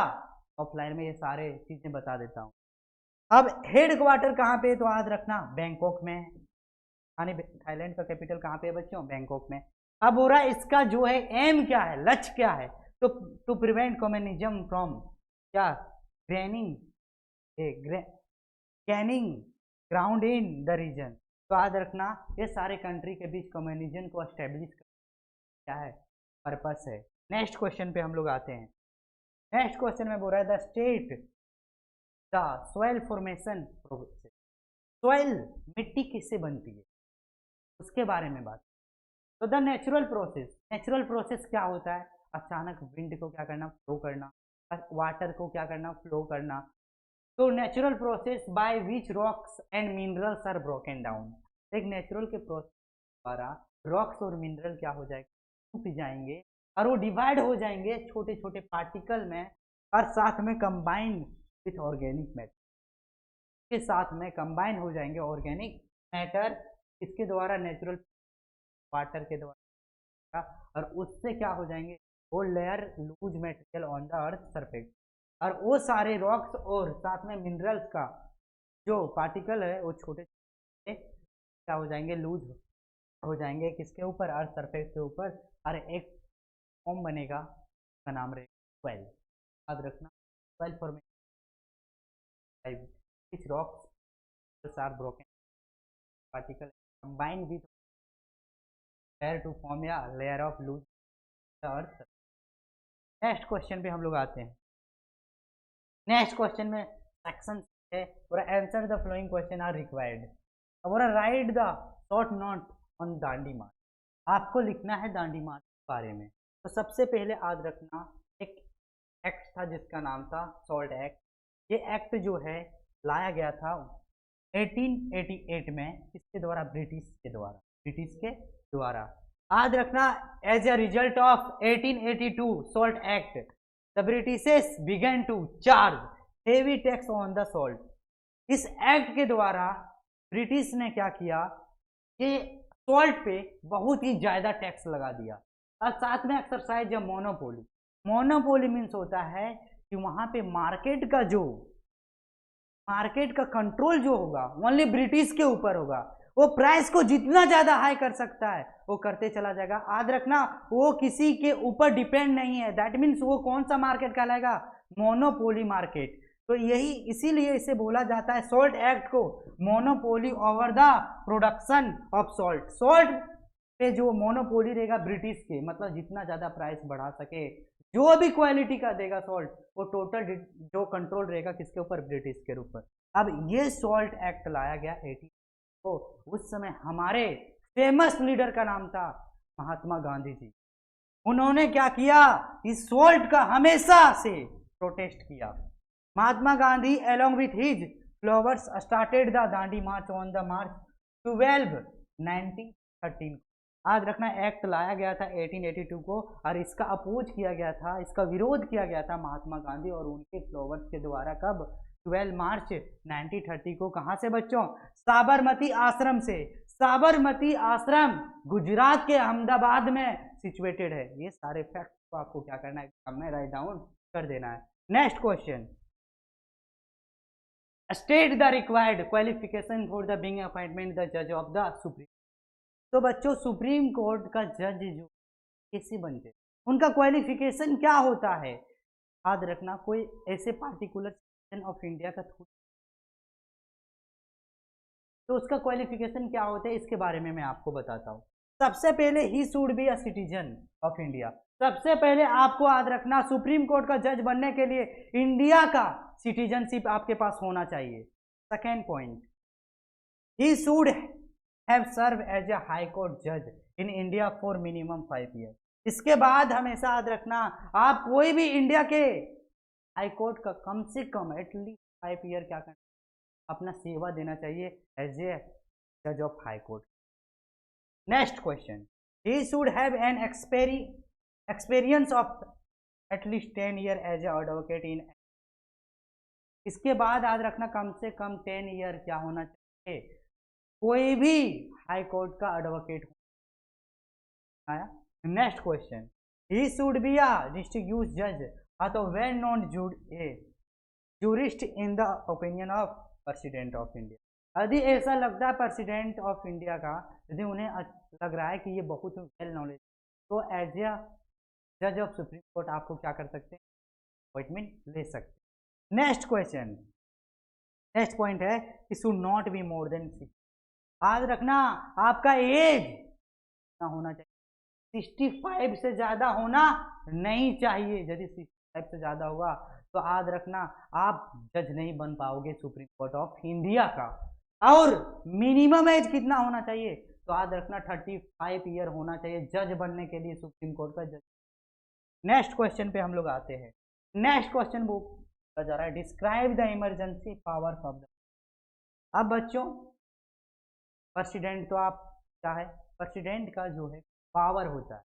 A: ऑफलाइन में ये सारे चीजें बता देता हूँ। अब हेड क्वार्टर कहाँ पे है, तो याद रखना बैंकॉक में। यानी थाईलैंड का कैपिटल कहाँ पे है बच्चों, बैंकॉक में। अब हो रहा है इसका जो है एम क्या है, लक्ष्य क्या है, तो टू प्रिवेंट कम्युनिज्म फ्रॉम क्या, graining gaining ground in the region. तो याद रखना ये सारे कंट्री के बीच कम्युनिज्म को एस्टेब्लिश क्या है, पर्पस है। नेक्स्ट क्वेश्चन पे हम लोग आते हैं। नेक्स्ट क्वेश्चन में बोल रहा है the state the soil formation process. Soil मिट्टी किससे बनती है उसके बारे में बात। तो द नेचुरल प्रोसेस क्या होता है, अचानक विंड को क्या करना, फ्लो करना, वाटर को क्या करना, फ्लो करना। तो natural process by which rocks and minerals are broken down. एक नेचुरल के प्रोसेस द्वारा रॉक्स और मिनरल क्या हो जाएंगे, टूट जाएंगे, और वो डिवाइड हो जाएंगे छोटे छोटे पार्टिकल में, और साथ में कंबाइन विथ ऑर्गेनिक मैटर, के साथ में कंबाइन हो जाएंगे ऑर्गेनिक मैटर, इसके द्वारा नेचुरल वाटर के द्वारा, और उससे क्या हो जाएंगे, वो layer loose material on the earth surface, और वो सारे रॉक्स और साथ में मिनरल्स का जो पार्टिकल है वो छोटे छोटे क्या हो जाएंगे, लूज हो जाएंगे किसके ऊपर, अर्थ सरफेस के ऊपर, और एक फॉर्म बनेगा, उसका नाम रहेगा सॉइल। याद रखना soil formation which rocks are broken particle combined with layer to form a layer of loose earth. Next question पे हम लोग आते हैं। नेक्स्ट क्वेश्चन में सेक्शन है और answer the following questions are required. अब write the short note on Dandi March. आपको लिखना है दांडी मार्च के बारे में। तो सबसे पहले याद रखना एक एक्ट था जिसका नाम था सॉल्ट एक्ट। ये एक्ट जो है लाया गया था 1888 में, किसके द्वारा, ब्रिटिश के द्वारा। याद रखना, as a result of 1882 salt act the Britishers began to charge heavy tax on the salt. इस एक्ट के द्वारा ब्रिटिश ने क्या किया कि सॉल्ट पे बहुत ही ज्यादा टैक्स लगा दिया। और साथ में एक्सरसाइज मोनोपोली। मोनोपोली मीन्स होता है कि वहां पे मार्केट का कंट्रोल जो होगा ओनली ब्रिटिश के ऊपर होगा। वो प्राइस को जितना ज्यादा हाई कर सकता है वो करते चला जाएगा। याद रखना, वो किसी के ऊपर डिपेंड नहीं है। दैट मीन्स वो कौन सा मार्केट कहलाएगा? Monopoly market. तो यही इसीलिए इसे बोला जाता है सॉल्ट एक्ट को monopoly over the production of salt. Salt पे जो मोनोपोली रहेगा ब्रिटिश के, मतलब जितना ज्यादा प्राइस बढ़ा सके, जो भी क्वालिटी का देगा सॉल्ट, वो टोटल जो कंट्रोल रहेगा किसके ऊपर? ब्रिटिश के ऊपर। अब ये सॉल्ट एक्ट लाया गया 80 को। उस समय हमारे फेमस लीडर का नाम था महात्मा गांधी जी। उन्होंने क्या किया? इस सॉल्ट का हमेशा से प्रोटेस्ट किया। Mahatma Gandhi along with his followers started the Dandi March on the March 12, 1913। याद रखना, एक्ट लाया गया था 1882 को और इसका अपोज किया गया था, इसका विरोध किया गया था महात्मा गांधी और उनके फॉलोअर्स के द्वारा। कब? 12 मार्च 1930 को। कहाँ से बच्चों? साबरमती आश्रम से। साबरमती आश्रम गुजरात के अहमदाबाद में सिचुएटेड है। ये सारे फैक्ट को आपको क्या करना है? एग्जाम में राइट डाउन कर देना है। Next question, state the required qualification for the being appointment the जज ऑफ द सुप्रीम। तो बच्चों, सुप्रीम कोर्ट का जज जो कैसे बनते, उनका क्वालिफिकेशन क्या होता है? याद रखना, कोई ऐसे पार्टिकुलर सिटीजन ऑफ इंडिया का तो उसका क्वालिफिकेशन क्या होता है, इसके बारे में मैं आपको बताता हूँ। सबसे पहले he should be a citizen of India. सबसे पहले आपको याद रखना, सुप्रीम कोर्ट का जज बनने के लिए इंडिया का सिटीजनशिप आपके पास होना चाहिए। Second point, he should have serve as a high court जज in India for minimum 5 year. इसके बाद हमेशा याद रखना, आप कोई भी इंडिया के हाई कोर्ट का कम से कम एटलीस्ट 5 ईयर क्या करना, अपना सेवा देना चाहिए एज ए जज of high court. Next question, he should have an experience of at least 10 year as a advocate in. इसके बाद याद रखना, कम से कम 10 ईयर क्या होना चाहिए? कोई भी हाई कोर्ट का एडवोकेट आया। Next question, he should be a district जज तो well known jurist in the opinion of president of India. यदि ऐसा लगता है प्रेसिडेंट ऑफ इंडिया का, यदि उन्हें लग रहा है कि ये बहुत वेल नॉलेज, तो एज ए जज ऑफ सुप्रीम कोर्ट आपको क्या कर सकते हैं? अपॉइंटमेंट ले सकते हैं। नेक्स्ट क्वेश्चन, नेक्स्ट पॉइंट है कि should not be more than 60। याद रखना, आपका एज कितना होना चाहिए? 65 से ज्यादा होना नहीं चाहिए। यदि 65 से ज्यादा हुआ तो याद रखना, आप जज नहीं बन पाओगे सुप्रीम कोर्ट ऑफ इंडिया का। और मिनिमम एज कितना होना चाहिए? तो याद रखना 35 ईयर होना चाहिए जज बनने के लिए, सुप्रीम कोर्ट का जज। नेक्स्ट क्वेश्चन पे हम लोग आते हैं। नेक्स्ट क्वेश्चन वो जा रहा है, describe the emergency powers of the. अब बच्चों, प्रेसिडेंट तो आप क्या है? प्रेसिडेंट का जो है पावर होता है,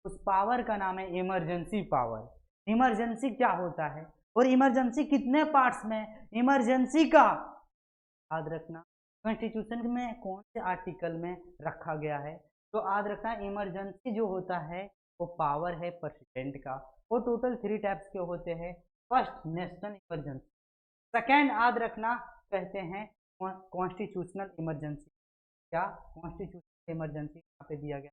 A: उस पावर का नाम है इमरजेंसी पावर। इमरजेंसी क्या होता है और इमरजेंसी कितने पार्ट्स में? इमरजेंसी का याद रखना, कॉन्स्टिट्यूशन में कौन से आर्टिकल में रखा गया है? तो याद रखना, इमरजेंसी जो होता है वो पावर है प्रेसिडेंट का। वो टोटल 3 टाइप्स के होते हैं। First, national emergency. सेकेंड, याद रखना, कहते हैं कॉन्स्टिट्यूशनल इमरजेंसी। क्या? कॉन्स्टिट्यूशनल इमरजेंसी यहाँ पे दिया गया।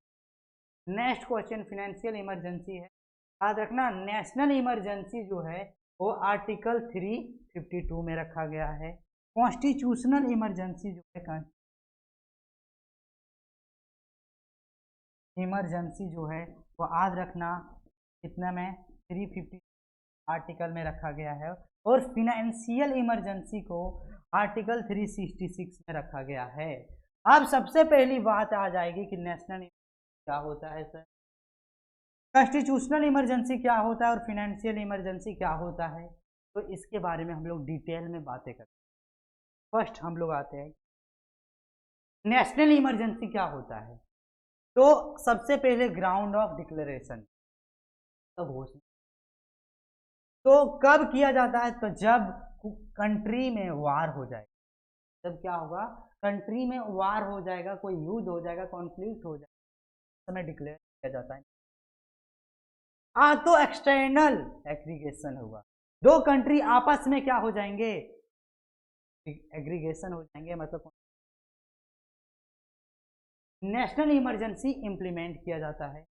A: नेक्स्ट क्वेश्चन, फाइनेंशियल इमरजेंसी है। याद रखना, नेशनल इमरजेंसी जो है वो आर्टिकल 352 में रखा गया है। कॉन्स्टिट्यूशनल इमरजेंसी जो है, इमरजेंसी जो है वो याद रखना कितना में? 350 आर्टिकल में रखा गया है। और फाइनेंशियल इमरजेंसी को आर्टिकल 366 में रखा गया है। अब सबसे पहली बात आ जाएगी कि नेशनल क्या होता है सर, कॉन्स्टिट्यूशनल इमरजेंसी क्या होता है और फाइनेंशियल इमरजेंसी क्या होता है। तो इसके बारे में हम लोग डिटेल में बातें करते हैं। फर्स्ट हम लोग आते हैं, नेशनल इमरजेंसी क्या होता है। तो सबसे पहले ग्राउंड ऑफ डिक्लेरेशन तब घोषणा, तो कब किया जाता है? तो जब कंट्री में वार हो जाए, तब क्या होगा? कंट्री में वार हो जाएगा, कोई युद्ध हो जाएगा, कॉन्फ्लिक्ट हो जाएगा, समय डिक्लेयर किया जाता है। तो एक्सटर्नल एग्रीगेशन होगा, दो कंट्री आपस में क्या हो जाएंगे? एग्रीगेशन हो जाएंगे, मतलब नेशनल इमरजेंसी इंप्लीमेंट किया जाता है।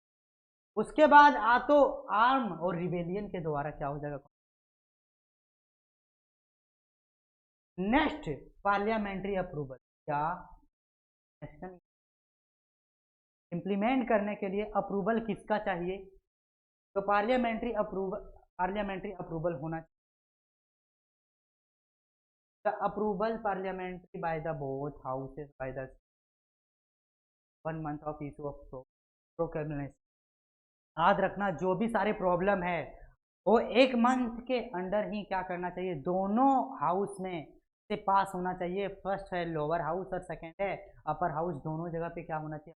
A: उसके बाद तो आर्म और रिबेलियन के द्वारा क्या हो जाएगा? नेक्स्ट पार्लियामेंट्री अप्रूवल, क्या नेशनल इंप्लीमेंट करने के लिए अप्रूवल किसका चाहिए? तो पार्लियामेंट्री अप्रूवल होना चाहिए। The approval parliamentary bye the both houses by the 1 month of issue of proclamation. याद रखना, जो भी सारे प्रॉब्लम है वो 1 मंथ के अंडर ही क्या करना चाहिए? दोनों हाउस में से पास होना चाहिए। फर्स्ट है लोअर हाउस और सेकंड है अपर हाउस, दोनों जगह पे क्या होना चाहिए?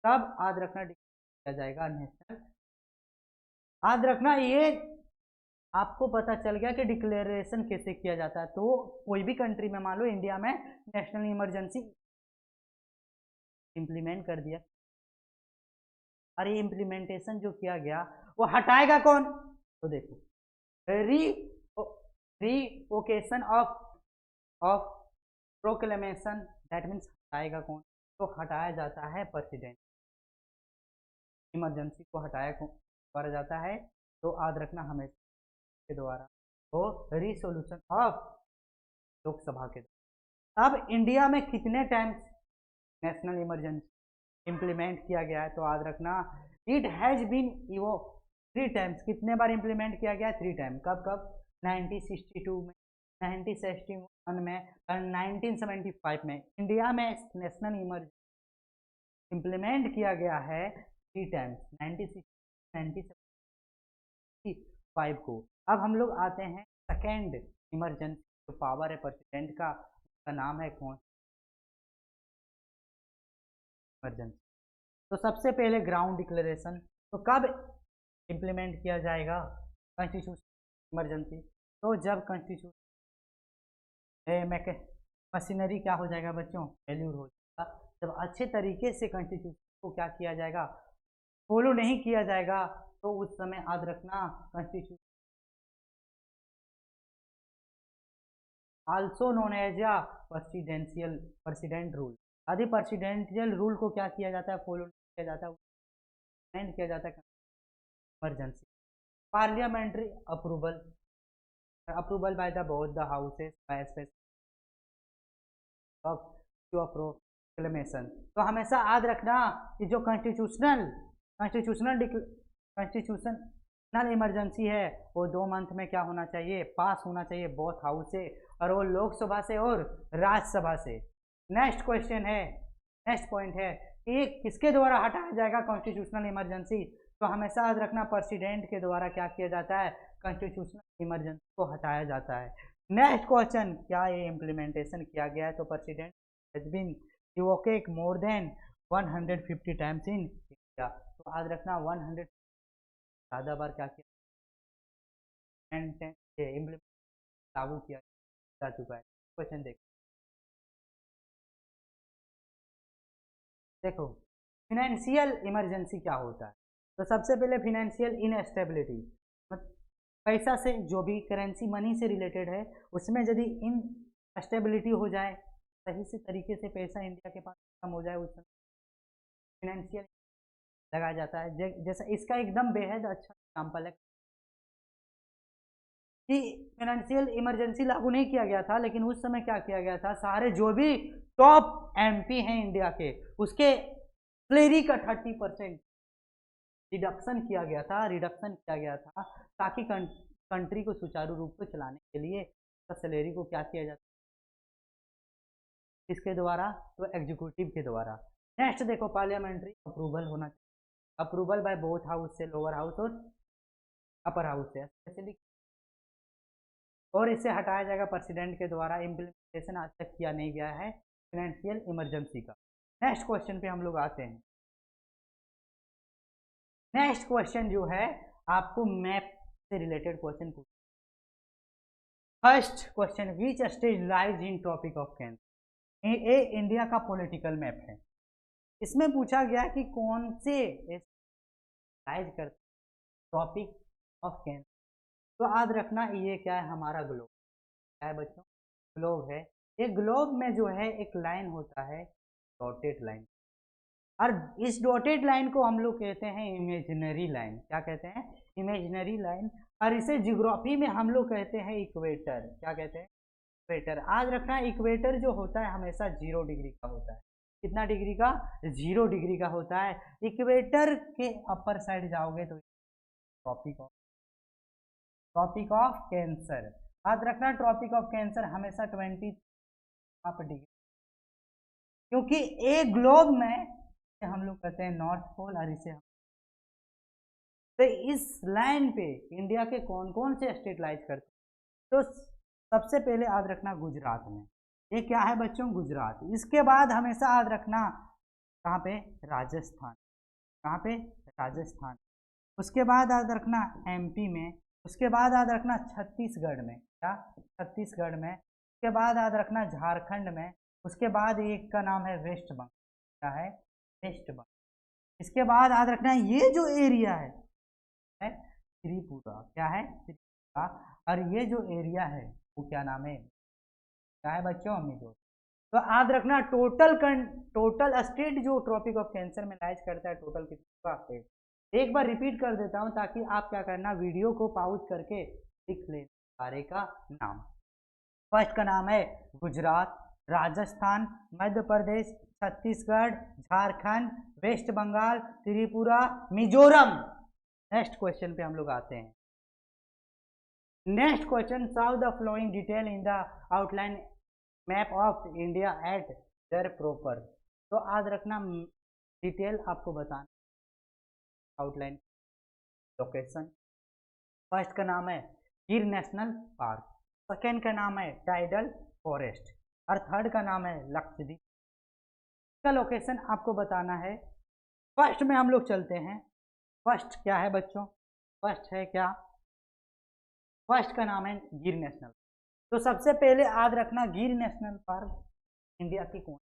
A: तब याद रखना किया जाएगा नेशनल। याद रखना, ये आपको पता चल गया कि डिक्लेरेशन कैसे किया जाता है। तो कोई भी कंट्री में, मान लो इंडिया में नेशनल इमरजेंसी इंप्लीमेंट कर दिया, और ये इम्प्लीमेंटेशन जो किया गया वो हटाएगा कौन? तो देखो, re revocation of of proclamation, that means हटाएगा कौन? तो हटाया जाता है प्रेसिडेंट। इमरजेंसी को हटाया करा जाता है, तो याद रखना हमेशा के द्वारा, तो रिसोल्यूशन ऑफ लोकसभा के द्वारा। अब इंडिया में कितने टाइम्स नेशनल इमरजेंसी इंप्लीमेंट किया गया है? तो याद रखना, इट हैज बीन इवो 3 टाइम्स। कितने बार इंप्लीमेंट किया गया है? 3 टाइम। कब कब? 1962 में, 1961 में और 1975 में। इंडिया में नेशनल इमरजेंसी इंप्लीमेंट किया गया है 3 टाइम्स, 1965 को। अब हम लोग आते हैं सेकेंड इमरजेंसी, जो पावर है प्रेसिडेंट का, उसका नाम है कौन? इमरजेंसी। तो सबसे पहले ग्राउंड डिक्लेरेशन, तो कब इंप्लीमेंट किया जाएगा कॉन्स्टिट्यूशन इमरजेंसी? तो जब कॉन्स्टिट्यूशन मशीनरी क्या हो जाएगा बच्चों? फेल्यूर हो जाएगा। जब अच्छे तरीके से कॉन्स्टिट्यूशन को क्या किया जाएगा? फॉलो नहीं किया जाएगा, तो उस समय याद रखना कॉन्स्टिट्यूशन आल्सो नोन एज या प्रेसिडेंट रूल। आदि प्रेसिडेंशियल रूल को क्या किया जाता है? फॉलो किया जाता है, किया जाता है emergency. Parliamentary approval, approval by the both the houses by of proclamation. तो हमेशा याद रखना कि जो कॉन्स्टिट्यूशनल इमरजेंसी है वो 2 मंथ में क्या होना चाहिए? पास होना चाहिए बोथ हाउस से, और वो लोकसभा से और राज्यसभा से। नेक्स्ट क्वेश्चन है, नेक्स्ट पॉइंट है कि किसके द्वारा हटाया जाएगा कॉन्स्टिट्यूशनल इमरजेंसी? तो हमेशा याद रखना प्रेसिडेंट के द्वारा क्या किया जाता है? कॉन्स्टिट्यूशनल इमरजेंसी को हटाया जाता है। नेक्स्ट क्वेश्चन, क्या ये इम्प्लीमेंटेशन किया गया है? तो president has been revoked more than 150 times in India. तो याद रखना 100 ज़्यादा बार क्या किया इम्प्लीमेंट लागू किया जा चुका है। क्वेश्चन देखो, फिनेंशियल इमरजेंसी क्या होता है? तो सबसे पहले फिनेंशियल इनस्टेबिलिटी, पैसा से, जो भी करेंसी मनी से रिलेटेड है, उसमें यदि इनस्टेबिलिटी हो जाए, सही से तरीके से पैसा इंडिया के पास कम हो जाए, उस समय फिनेंशियल लगाया जाता है। जैसा इसका एकदम बेहद अच्छा एग्जाम्पल है कि फाइनेंशियल इमरजेंसी लागू नहीं किया गया था, लेकिन उस समय क्या किया गया था? सारे जो भी टॉप एमपी हैं इंडिया के, उसके सैलरी का 30% रिडक्शन किया गया था, ताकि कंट्री को सुचारू रूप से चलाने के लिए सैलरी को क्या किया जाता है? इसके द्वारा, तो एग्जीक्यूटिव के द्वारा। नेक्स्ट देखो, पार्लियामेंट्री अप्रूवल होना चाहिए, अप्रूवल बाय बोथ हाउस से, लोअर हाउस और अपर हाउस से, स्पेशली, और इसे हटाया जाएगा प्रेसिडेंट के द्वारा। इम्प्लीमेंटेशन आज तक किया नहीं गया है फाइनेंशियल इमरजेंसी का। नेक्स्ट क्वेश्चन पे हम लोग आते हैं। नेक्स्ट क्वेश्चन जो है आपको मैप से रिलेटेड क्वेश्चन पूछ। First question, which state lies in tropic of cancer. ये इंडिया का पॉलिटिकल मैप है। इसमें पूछा गया कि कौन से लाइज करते ट्रॉपिक ऑफ कैंसर। तो याद रखना ये क्या है, हमारा ग्लोब। क्या है बच्चों, ग्लोब है। ये ग्लोब में जो है एक लाइन होता है डॉटेड लाइन, और इस डॉटेड लाइन को हम लोग कहते हैं इमेजिनरी लाइन। क्या कहते हैं, इमेजिनरी लाइन। और इसे जियोग्राफी में हम लोग कहते हैं इक्वेटर। क्या कहते हैं, इक्वेटर। आज रखना, इक्वेटर जो होता है हमेशा 0 डिग्री का होता है। कितना डिग्री का, 0 डिग्री का होता है। इक्वेटर के अपर साइड जाओगे तो ट्रॉपिक ऑफ कैंसर। याद रखना, ट्रॉपिक ऑफ कैंसर हमेशा 20 डिग्री, क्योंकि एक ग्लोब में हम लोग कहते हैं नॉर्थ पोल, और इसे तो इस लाइन पे इंडिया के कौन कौन से स्टेट लाइज करते हैं। तो सबसे पहले याद रखना गुजरात में। ये क्या है बच्चों, गुजरात। इसके बाद हमेशा याद रखना कहाँ पे, राजस्थान। कहाँ पे, राजस्थान। उसके बाद याद रखना एमपी में। उसके बाद याद रखना छत्तीसगढ़ में। क्या, छत्तीसगढ़ में। उसके बाद याद रखना झारखंड में। उसके बाद एक का नाम है वेस्ट बंगाल। क्या है, वेस्ट बंगाल। इसके बाद याद रखना ये जो एरिया है त्रिपुरा। क्या है, त्रिपुरा। और ये जो एरिया है वो क्या नाम है, क्या है बच्चों, मिजोरम। तो याद रखना टोटल स्टेट जो ट्रॉपिक ऑफ कैंसर में लाइज करता है, टोटल कितना स्टेट। एक बार रिपीट कर देता हूं ताकि आप क्या करना, वीडियो को पॉज करके लिख ले सारे का नाम। फर्स्ट का नाम है Gujarat, Rajasthan, Madhya Pradesh, Chhattisgarh, Jharkhand, west Bengal, Tripura, Mizoram. Next question पे हम लोग आते हैं। Next question, solve the following detail in the outline map of India at their proper. तो याद रखना डिटेल आपको बताना, आउटलाइन लोकेशन। फर्स्ट का नाम है गिर नेशनल पार्क, सेकेंड का नाम है टाइडल फॉरेस्ट, और थर्ड का नाम है लक्षद्वीप। इसका लोकेशन आपको बताना है। फर्स्ट में हम लोग चलते हैं। फर्स्ट क्या है बच्चों, फर्स्ट है क्या, फर्स्ट का नाम है गिर नेशनल। तो सबसे पहले याद रखना गिर नेशनल पार्क इंडिया की कौन,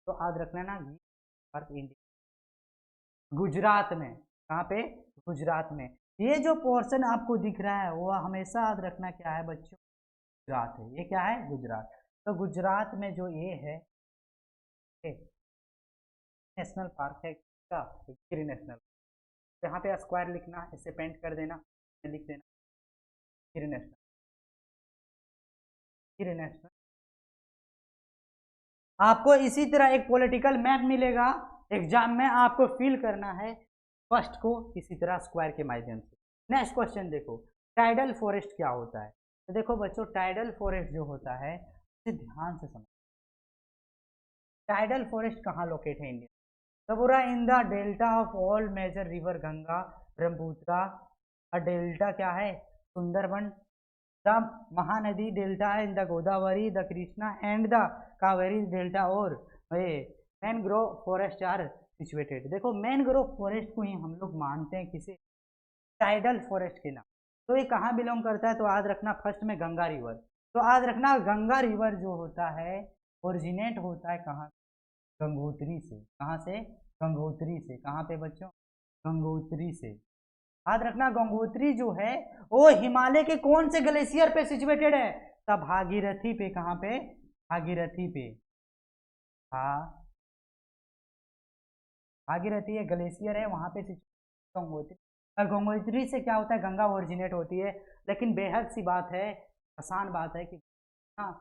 A: तो याद रखना ना गिर पार्क इंडिया गुजरात में। कहाँ पे, गुजरात में। ये जो पोर्शन आपको दिख रहा है वो हमेशा याद रखना क्या है बच्चों, गुजरात है। ये क्या है, गुजरात। तो गुजरात में जो ये है नेशनल पार्क है क्या, गिर नेशनल। यहाँ पे स्क्वायर लिखना, इसे पेंट कर देना, लिख देना गिर नेशनल, गिर नेशनल। आपको इसी तरह एक पॉलिटिकल मैप मिलेगा एग्जाम में, आपको फिल करना है फर्स्ट को इसी तरह स्क्वायर के माध्यम से। नेक्स्ट क्वेश्चन देखो, टाइडल फॉरेस्ट क्या होता है। तो देखो बच्चों, टाइडल फॉरेस्ट जो होता है उसे ध्यान से समझो। टाइडल फॉरेस्ट कहाँ लोकेट है इंडिया, तो पूरा in the delta of all major river Ganga Brahmaputra. और डेल्टा क्या है, सुंदरबन। द महानदी डेल्टा है in the Godavari, the Krishna and the Kaveri delta. और मैनग्रोव फॉरेस्ट आर सिचुएटेड। देखो मैनग्रोव फॉरेस्ट को ही हम लोग मानते हैं किसे, टाइडल फॉरेस्ट के नाम। तो ये कहाँ बिलोंग करता है, तो याद रखना फर्स्ट में गंगा रिवर। तो याद रखना गंगा रिवर जो होता है ओरिजिनेट होता है कहाँ, गंगोत्री से। कहाँ से, गंगोत्री से। कहाँ पे बच्चों, गंगोत्री से। याद रखना गंगोत्री जो है वो हिमालय के कौन से ग्लेशियर पे सिचुएटेड है, तब भागीरथी पे। कहाँ पे, भागीरथी पे। हाँ, भागीरथी एक ग्लेशियर है वहां पे गंगोत्री। और गंगोत्री से क्या होता है, गंगा ओरिजिनेट होती है। लेकिन बेहद सी बात है, आसान बात है कि हाँ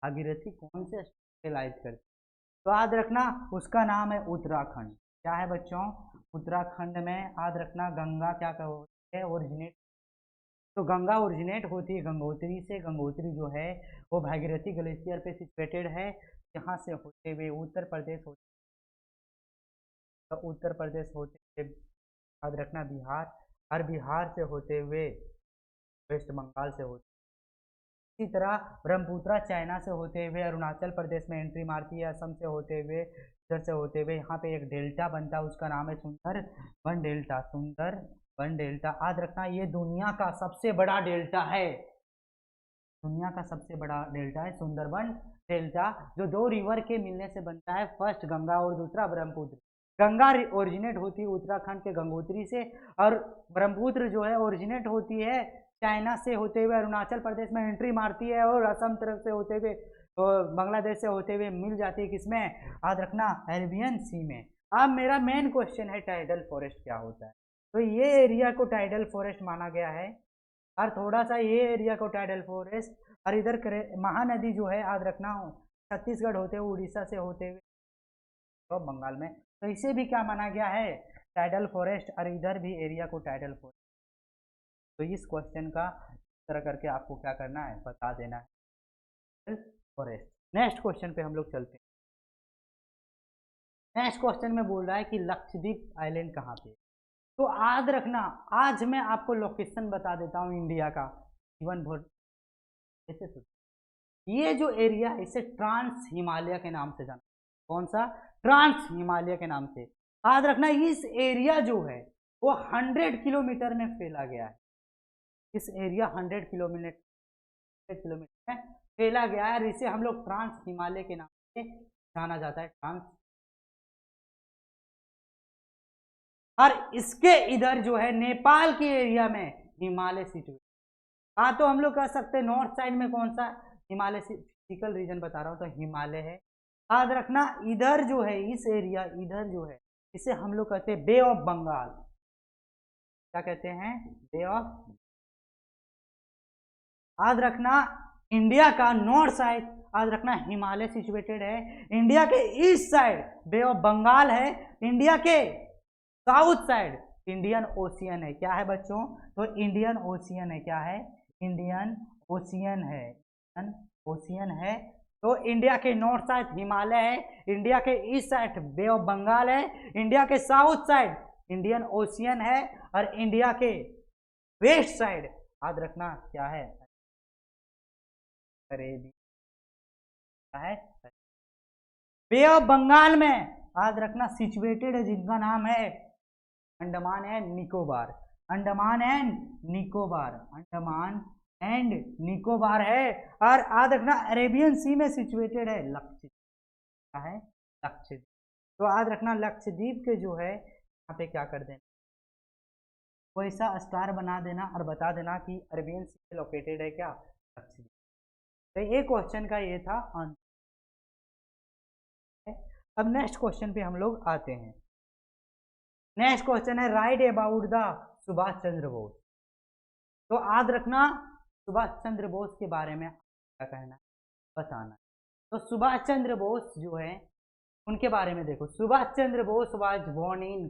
A: भागीरथी कौन से लाइज करती, तो याद रखना उसका नाम है उत्तराखंड। क्या है बच्चों, उत्तराखंड में। याद रखना गंगा क्या होती है, ओरिजिनेट। तो गंगा ओरिजिनेट होती है गंगोत्री से। गंगोत्री जो है वो भागीरथी ग्लेशियर पे सिचुएटेड है। यहाँ से होते हुए उत्तर प्रदेश होते, तो उत्तर प्रदेश होते हुए याद रखना बिहार, और बिहार से होते हुए वेस्ट बंगाल से होते, इसी तरह ब्रह्मपुत्रा चाइना से होते हुए अरुणाचल प्रदेश में एंट्री मारती है, असम से होते हुए इधर से होते हुए यहाँ पे एक डेल्टा बनता है, उसका नाम है सुंदरबन डेल्टा। सुंदरबन डेल्टा याद रखना, ये दुनिया का सबसे बड़ा डेल्टा है, दुनिया का सबसे बड़ा डेल्टा है सुंदरबन डेल्टा, जो दो रिवर के मिलने से बनता है, फर्स्ट गंगा और दूसरा ब्रह्मपुत्र। गंगा ओरिजिनेट होती है उत्तराखंड के गंगोत्री से, और ब्रह्मपुत्र जो है ओरिजिनेट होती है चाइना से होते हुए अरुणाचल प्रदेश में एंट्री मारती है, और असम तरफ से होते हुए बांग्लादेश से होते हुए मिल जाती है किसमें, याद रखना अरेबियन सी में। अब मेरा मेन क्वेश्चन है टाइडल फॉरेस्ट क्या होता है। तो ये एरिया को टाइडल फॉरेस्ट माना गया है, और थोड़ा सा ये एरिया को टाइडल फॉरेस्ट, और इधर महानदी जो है याद रखना छत्तीसगढ़ होते हुए उड़ीसा से होते हुए तो बंगाल में, तो इसे भी क्या माना गया है, टाइडल फॉरेस्ट, और इधर भी एरिया को टाइडल फॉरेस्ट। तो इस क्वेश्चन का इस तरह करके आपको क्या करना है, बता देना है फॉरेस्ट। नेक्स्ट क्वेश्चन पे हम लोग चलते हैं। नेक्स्ट क्वेश्चन में बोल रहा है कि लक्षद्वीप आइलैंड कहाँ पे। तो याद रखना, आज मैं आपको लोकेशन बता देता हूँ इंडिया का, जीवन भर ऐसे सोच, ये जो एरिया है इसे ट्रांस हिमालय के नाम से जाना, कौन सा, ट्रांस हिमालय के नाम से। याद रखना इस एरिया जो है वो 100 किलोमीटर में फैला गया है, इस एरिया 100 किलोमीटर में फैला गया है, और इसे हम लोग ट्रांस हिमालय के नाम से जाना जाता है, ट्रांस। और इसके इधर जो है नेपाल के एरिया में हिमालय सिचुएट। हाँ, तो हम लोग कह सकते हैं नॉर्थ साइड में कौन सा हिमालय, फिजिकल रीजन बता रहा हूँ तो हिमालय है। याद रखना इधर जो है इस एरिया, इधर जो है इसे हम लोग कहते हैं बे ऑफ बंगाल, क्या कहते हैं, बे ऑफ। याद रखना इंडिया का नॉर्थ साइड, याद रखना हिमालय सिचुएटेड है, इंडिया के east side bay of Bengal है, इंडिया के साउथ साइड इंडियन ओशियन है। क्या है बच्चों, तो इंडियन ओशियन है, क्या है, इंडियन ओशियन है, इंडियन ओशियन है। तो इंडिया के नॉर्थ साइड हिमालय है, इंडिया के east side bay of Bengal है, इंडिया के साउथ साइड इंडियन ओशियन है, और इंडिया के वेस्ट साइड याद रखना क्या है, अरेबिया है। बे ऑफ बंगाल में याद रखना सिचुएटेड है जिनका नाम है Andaman and Nicobar, Andaman and Nicobar, Andaman and Nicobar है। और याद रखना अरेबियन सी में सिचुएटेड है लक्षद्वीप, क्या है, लक्षद्वीप। तो याद रखना लक्षद्वीप के जो है यहाँ पे क्या कर देना, वैसा स्टार बना देना और बता देना कि अरेबियन सी में लोकेटेड है क्या, लक्षद्वीप। तो ये क्वेश्चन का ये था आंसर। अब नेक्स्ट क्वेश्चन पे हम लोग आते हैं। नेक्स्ट क्वेश्चन है right about the Subhash Chandra Bose. तो याद रखना सुभाष चंद्र बोस के बारे में क्या कहना है, बताना। तो सुभाष चंद्र बोस जो है उनके बारे में देखो, Subhash Chandra Bose was born in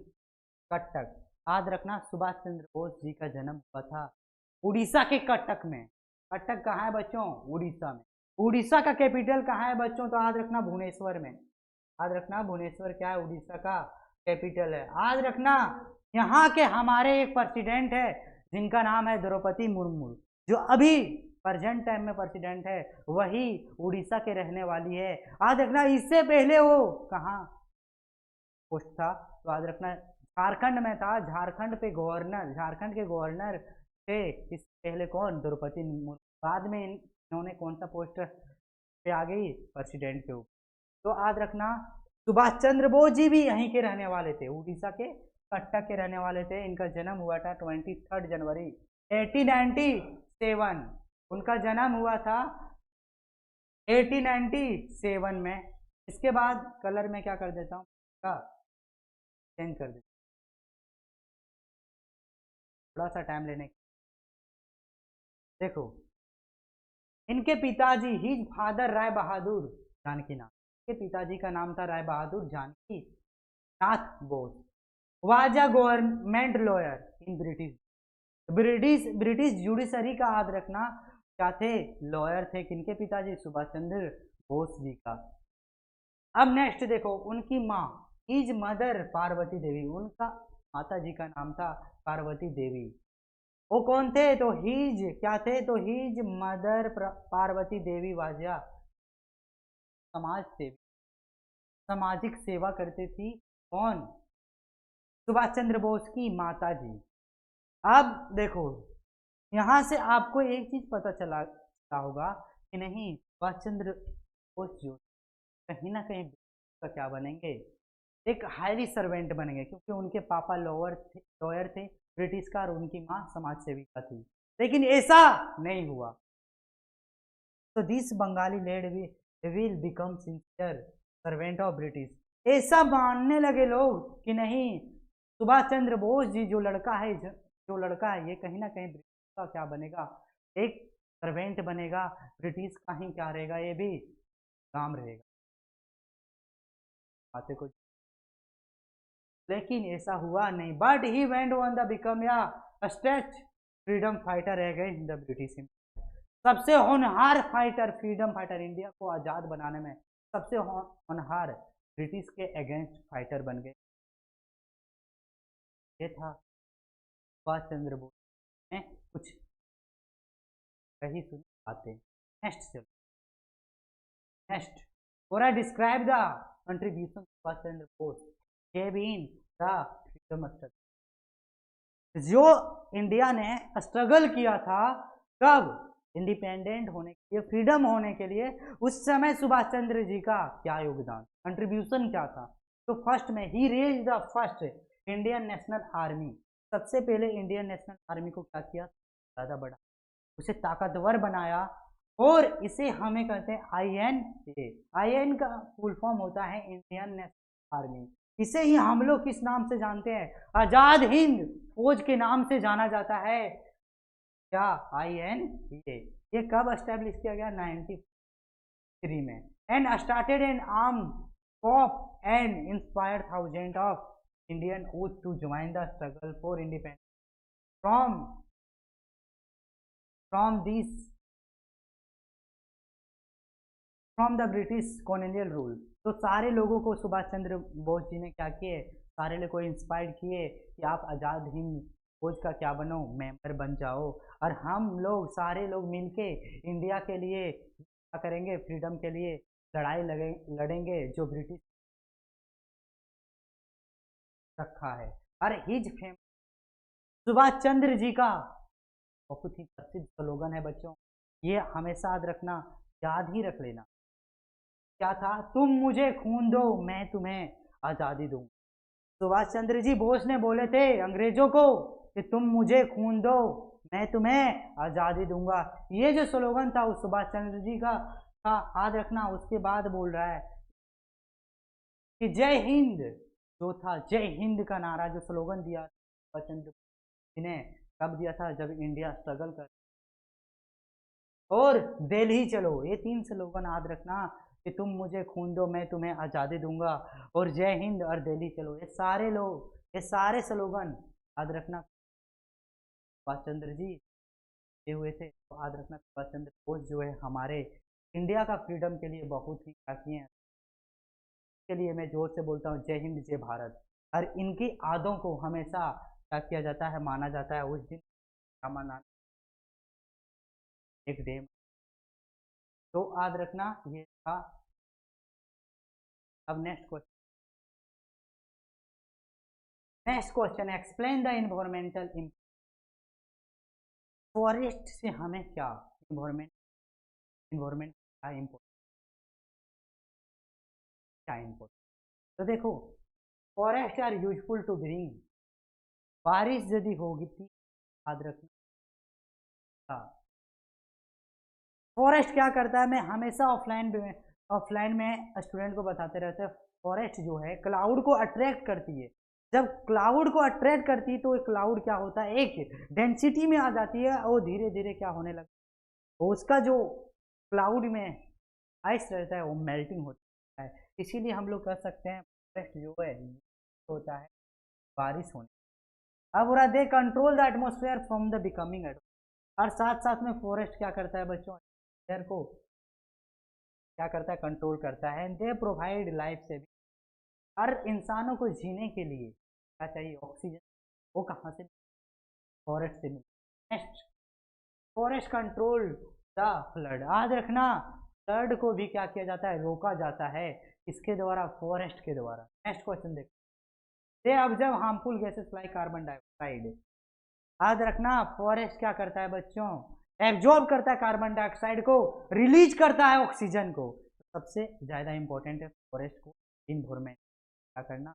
A: Cuttack. याद रखना सुभाष चंद्र बोस जी का जन्म हुआ था उड़ीसा के कटक में। कटक कहाँ है बच्चों, उड़ीसा में। उड़ीसा का कैपिटल कहाँ है बच्चों, तो याद रखना भुवनेश्वर में। याद रखना भुवनेश्वर क्या है, उड़ीसा का कैपिटल है। याद रखना यहाँ के हमारे एक प्रेसिडेंट है जिनका नाम है द्रौपदी मुर्मू, जो अभी प्रेजेंट टाइम में प्रेसिडेंट है, वही उड़ीसा के रहने वाली है। याद रखना इससे पहले वो कहाँ पोस्ट था, तो याद रखना झारखंड में था, झारखंड पे गवर्नर, झारखंड के गवर्नर थे इससे पहले कौन, द्रौपदी मुर्मू। बाद में इन्होंने कौन सा पोस्ट पे आ गई, प्रेसिडेंट के ऊपर। तो याद रखना सुभाष चंद्र बोस जी भी यहीं के रहने वाले थे, उड़ीसा के कटक के रहने वाले थे। इनका जन्म हुआ था 23 जनवरी 1897, उनका जन्म हुआ था 1897 में। इसके बाद कलर में क्या कर देता हूँ, चेंज कर देता, थोड़ा सा टाइम लेने। देखो इनके पिताजी हिज फादर राय बहादुर जानकी नाथ, इनके पिताजी का नाम था Rai Bahadur Janaki Nath Bose. Was a government lawyer in British judiciary का। याद रखना क्या थे, लॉयर थे, किनके पिताजी, सुभाष चंद्र बोस जी का। अब नेक्स्ट देखो उनकी माँ हिज मदर पार्वती देवी, उनका माता जी का नाम था पार्वती देवी। वो कौन थे, तो हिज क्या थे, तो हिज मदर पार्वती देवी वाजिया समाज सेवी, सामाजिक सेवा करती थी। कौन? सुभाष चंद्र बोस की माता जी। अब देखो, यहाँ से आपको एक चीज पता चला होगा कि नहीं, सुभाष चंद्र बोस जो कहीं ना कहीं का क्या बनेंगे, एक हाईली सर्वेंट बनेंगे, क्योंकि उनके पापा लॉयर थे ब्रिटिश का, और उनकी माँ समाज सेविका थी। लेकिन ऐसा नहीं हुआ। तो this Bengali lad will become sincere servant of British. ऐसा मानने लगे लोग कि नहीं, सुभाष चंद्र बोस जी जो लड़का है ये कहीं ना कहीं ब्रिटिश का क्या बनेगा, एक सर्वेंट बनेगा, ब्रिटिश का ही क्या रहेगा, ये भी काम रहेगा। बातें कुछ, लेकिन ऐसा हुआ नहीं। But he went on the become a state freedom fighter against the British. सबसे होनहार फाइटर, फ्रीडम फाइटर, इंडिया को आज़ाद बनाने में सबसे होनहार ब्रिटिश के अगेंस्ट फाइटर बन गए। ये था सुभाष चंद्र बोस ने कुछ कही सुनी बातें। नेक्स्ट चलो, नेक्स्ट, और आई describe the contribution Subhash Chandra Bose gave in the freedom struggle। जो इंडिया ने स्ट्रगल किया था, कब? इंडिपेंडेंट होने के लिए, फ्रीडम होने के लिए, उस समय सुभाष चंद्र जी का क्या योगदान, कंट्रीब्यूशन क्या था? तो फर्स्ट में he raise the first Indian National Army. सबसे पहले इंडियन नेशनल आर्मी को क्या किया, ज्यादा बड़ा, उसे ताकतवर बनाया, और इसे हमें कहते हैं INA। IN का फुल फॉर्म होता है इंडियन नेशनल आर्मी। इसे ही हम लोग किस नाम से जानते हैं, आजाद हिंद फौज के नाम से जाना जाता है। क्या? INA। ये कब एस्टेब्लिश किया गया? 93 में। And started an arm corps and inspired thousand of Indian youth to join the struggle for independence from the British colonial rule. तो सारे लोगों को सुभाष चंद्र बोस जी ने क्या किए, सारे लोगों को इंस्पायर किए कि आप आज़ाद हिंद फौज का क्या बनो, मेंबर बन जाओ, और हम लोग सारे लोग मिलके इंडिया के लिए क्या करेंगे, फ्रीडम के लिए लड़ाई लड़ेंगे जो ब्रिटिश रखा है। और हिज फेम सुभाष चंद्र जी का बहुत ही प्रसिद्ध स्लोगन है बच्चों, ये हमेशा याद रखना, याद ही रख लेना। क्या था? तुम मुझे खून दो, मैं तुम्हें आज़ादी दूं। सुभाष चंद्र जी बोस ने बोले थे अंग्रेजों को कि तुम मुझे खून दो, मैं तुम्हें आज़ादी दूंगा। ये जो स्लोगन था उस सुभाष चंद्र जी का याद रखना। उसके बाद बोल रहा है कि जय हिंद जो था, जय हिंद का नारा, जो स्लोगन दिया सुभाष चंद्र जी ने, कब दिया था? जब इंडिया स्ट्रगल कर, और दिल्ली चलो, ये 3 स्लोगन याद रखना कि तुम मुझे खून दो, मैं तुम्हें आज़ादी दूंगा, और जय हिंद, और दिल्ली चलो। ये सारे लोग, ये सारे स्लोगन याद रखना सुभाष चंद्र जी ये हुए थे। तो याद रखना सुभाष चंद्र बोस जो है हमारे इंडिया का फ्रीडम के लिए बहुत ही क्या किए हैं। इसके लिए मैं जोर से बोलता हूँ जय हिंद जय भारत। और इनकी यादों को हमेशा क्या किया जाता है, माना जाता है। उस दिन क्या माना, एक डे। तो याद रखना ये था। अब next question, explain the environmental impact. Forest से हमें क्या इन्वायरमेंट का इम्पोर्ट, क्या इम्पोर्ट? तो देखो, forest are useful to bring, बारिश यदि होगी थी, याद रखना। फॉरेस्ट क्या करता है, मैं हमेशा ऑफलाइन में स्टूडेंट को बताते रहते हैं, फॉरेस्ट जो है क्लाउड को अट्रैक्ट करती है। जब क्लाउड को अट्रैक्ट करती है तो क्लाउड क्या होता है, एक डेंसिटी में आ जाती है, और धीरे धीरे क्या होने लगता है, तो उसका जो क्लाउड में आइस रहता है वो मेल्टिंग होता है। इसीलिए हम लोग कह सकते हैं फॉरेस्ट जो है होता है बारिश होने। अब हो रहा, they control the atmosphere from the becoming at, और साथ साथ में फॉरेस्ट क्या करता है बच्चों, एयर को क्या करता है, कंट्रोल करता है। And they provide life saving, हर इंसानों को जीने के लिए क्या चाहिए, ऑक्सीजन, वो कहाँ से? फॉरेस्ट से मिलती है। Next, forest control the flood. याद रखना फ्लड को भी क्या किया जाता है, रोका जाता है, इसके द्वारा, फॉरेस्ट के द्वारा। नेक्स्ट क्वेश्चन देखो, they observe harmful gases like carbon dioxide. याद रखना, फॉरेस्ट क्या करता है बच्चों, एब्जॉर्ब करता है कार्बन डाइऑक्साइड को, रिलीज करता है ऑक्सीजन को। सबसे ज्यादा इंपॉर्टेंट है फॉरेस्ट को इन्वायरमेंट क्या करना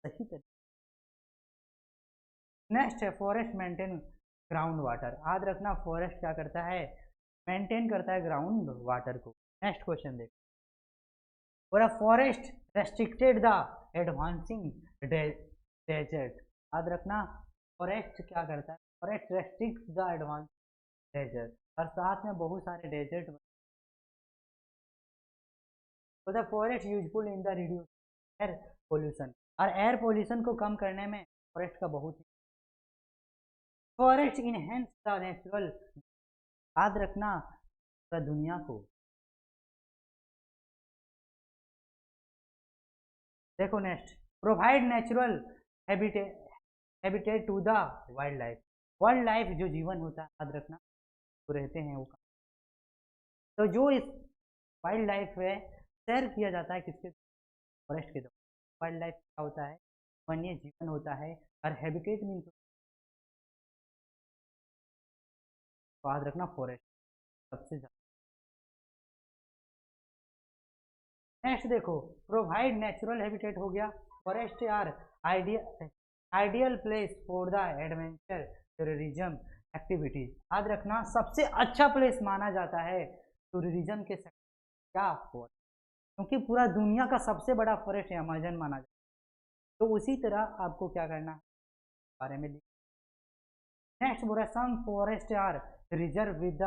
A: सही तरीके। नेक्स्ट है फॉरेस्ट मेंटेन ग्राउंड वाटर। याद रखना, फॉरेस्ट क्या करता है, मेंटेन करता है ग्राउंड वाटर को। नेक्स्ट क्वेश्चन देखो, और a forest restricted the advancing desert. याद रखना, फॉरेस्ट क्या करता है, forest restrict the advance desert, और साथ में बहुत सारे डेजर्ट। तो the forest useful in the reduce air pollution, और एयर पोल्यूशन को कम करने में फॉरेस्ट का बहुत। Forest enhance the natural. याद रखना, पूरा दुनिया को देखो। Next, provide natural habitat to the wild life. Wild life जो जीवन होता है, याद रखना, तो रहते हैं वो। तो जो इस वाइल्ड लाइफ है शेयर किया जाता है किसके, फॉरेस्ट के द्वारा। वाइल्ड लाइफ क्या होता है, वन्य जीवन होता है, और हैबिटेट मीन्स, याद रखना, फॉरेस्ट सबसे ज्यादा। नेक्स्ट देखो, प्रोवाइड नेचुरल हैबिटेट हो गया। Forest are ideal place for the adventure tourism activities. याद रखना, सबसे अच्छा प्लेस माना जाता है टूरिज्म के क्या, फॉरेस्ट, क्योंकि पूरा दुनिया का सबसे बड़ा फॉरेस्ट है, अमेजन माना जाता है। तो उसी तरह आपको क्या करना है बारे में। नेक्स्ट बोला, some forest are reserve with the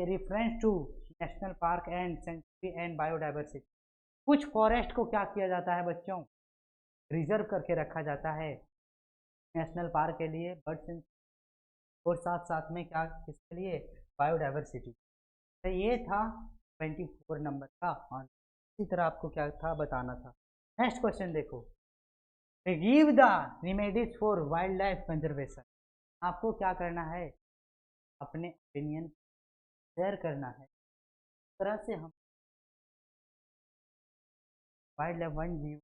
A: reference to national park and sanctuary and biodiversity. कुछ फॉरेस्ट को क्या किया जाता है बच्चों, रिजर्व करके रखा जाता है नेशनल पार्क के लिए, बर्ड सेंचुरी, और साथ साथ में क्या किसके लिए, बायोडाइवर्सिटी। तो ये था 24 नंबर का आंसर। इसी तरह आपको क्या था बताना था। नेक्स्ट क्वेश्चन देखो, give the remedies for wild life conservation. आपको क्या करना है, अपने ओपिनियन शेयर करना है, इस तरह से हम वाइल्ड लाइफ वन जीव।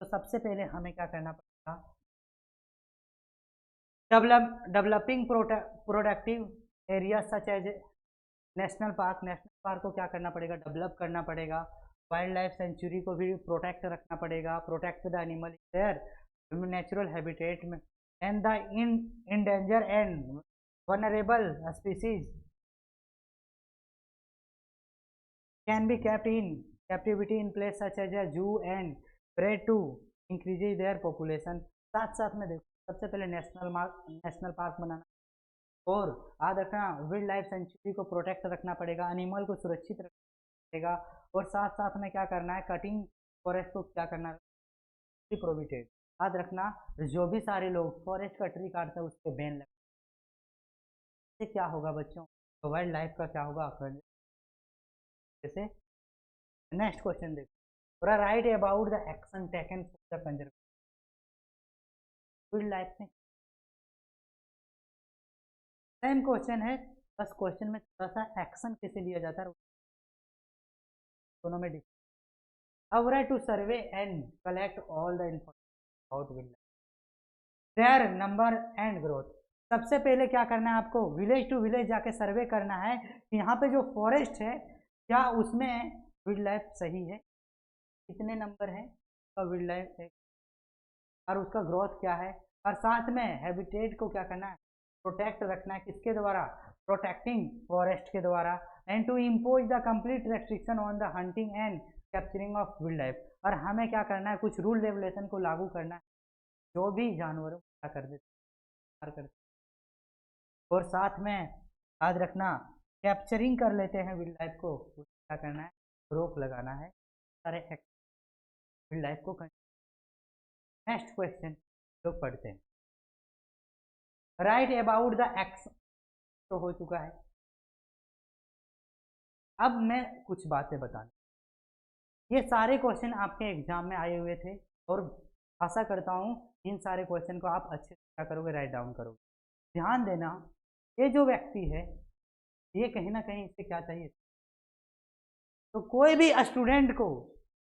A: तो सबसे पहले हमें क्या करना पड़ेगा, developing productive area such as national park. National park को क्या करना पड़ेगा, डेवलप करना पड़ेगा। वाइल्ड लाइफ सेंचुरी को भी प्रोटेक्ट रखना पड़ेगा, protect the animal their natural habitat में, and the endanger and vulnerable species can be kept in captivity in place such as a zoo and bred to increase their population। साथ साथ में देखो, सबसे पहले नेशनल पार्क बनाना, और याद रखना वाइल्ड लाइफ सेंचुरी को प्रोटेक्ट रखना पड़ेगा, एनिमल को सुरक्षित रखना पड़ेगा, और साथ साथ में क्या करना है, कटिंग फॉरेस्ट को क्या करना है, प्रोहिबिटेड। याद रखना, जो भी सारे लोग फॉरेस्ट का ट्री काटते हैं उसको बैन लगा, इससे क्या होगा बच्चों, तो वाइल्ड लाइफ का क्या होगा, जैसे। नेक्स्ट क्वेश्चन देखो, right about the action taken for the conservation. Wild life में सेम क्वेश्चन है, बस क्वेश्चन में थोड़ा सा एक्शन कैसे लिया जाता है दोनों में difference. Our to survey and collect all the information about wild life, their number and growth. सबसे पहले क्या करना है आपको, विलेज टू विलेज जाके सर्वे करना है कि यहाँ पे जो फॉरेस्ट है क्या उसमें वाइल्ड लाइफ सही है, कितने नंबर है वाइल्ड लाइफ है, और उसका ग्रोथ क्या है, और साथ में हैबिटेट को क्या करना है, प्रोटेक्ट रखना है, किसके द्वारा, प्रोटेक्टिंग फॉरेस्ट के द्वारा, and to impose the complete restriction on the hunting and capturing of wild life. और हमें क्या करना है, कुछ रूल रेगुलेशन को लागू करना है, जो भी जानवरों को क्या कर देते, और साथ में याद रखना कैप्चरिंग कर लेते हैं वाइल्ड लाइफ को, क्या करना है, रोक लगाना है सारे वाइल्ड लाइफ को। नेक्स्ट क्वेश्चन लोग पढ़ते हैं, राइट अबाउट द एक्शन। तो हो चुका है, अब मैं कुछ बातें बताना। ये सारे क्वेश्चन आपके एग्जाम में आए हुए थे, और आशा करता हूँ इन सारे क्वेश्चन को आप अच्छे से क्या करोगे, राइट डाउन करोगे। ध्यान देना, ये जो व्यक्ति है ये कहीं ना कहीं इससे क्या चाहिए। तो कोई भी स्टूडेंट को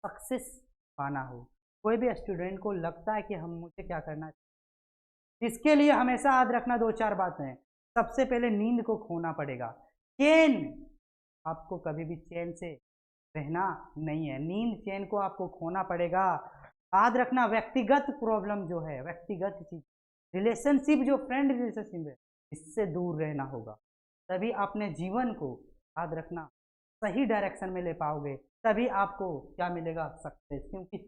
A: सक्सेस पाना हो, कोई भी स्टूडेंट को लगता है कि हम मुझे क्या करना चाहिए, इसके लिए हमेशा याद रखना दो चार बातें। सबसे पहले नींद को खोना पड़ेगा। चैन, आपको कभी भी चैन से रहना नहीं है, नींद चैन को आपको खोना पड़ेगा। याद रखना व्यक्तिगत प्रॉब्लम जो है, व्यक्तिगत चीज, रिलेशनशिप जो फ्रेंड रिलेशनशिप है, इससे दूर रहना होगा। तभी अपने जीवन को याद रखना सही डायरेक्शन में ले पाओगे, तभी आपको क्या मिलेगा, सक्सेस। क्योंकि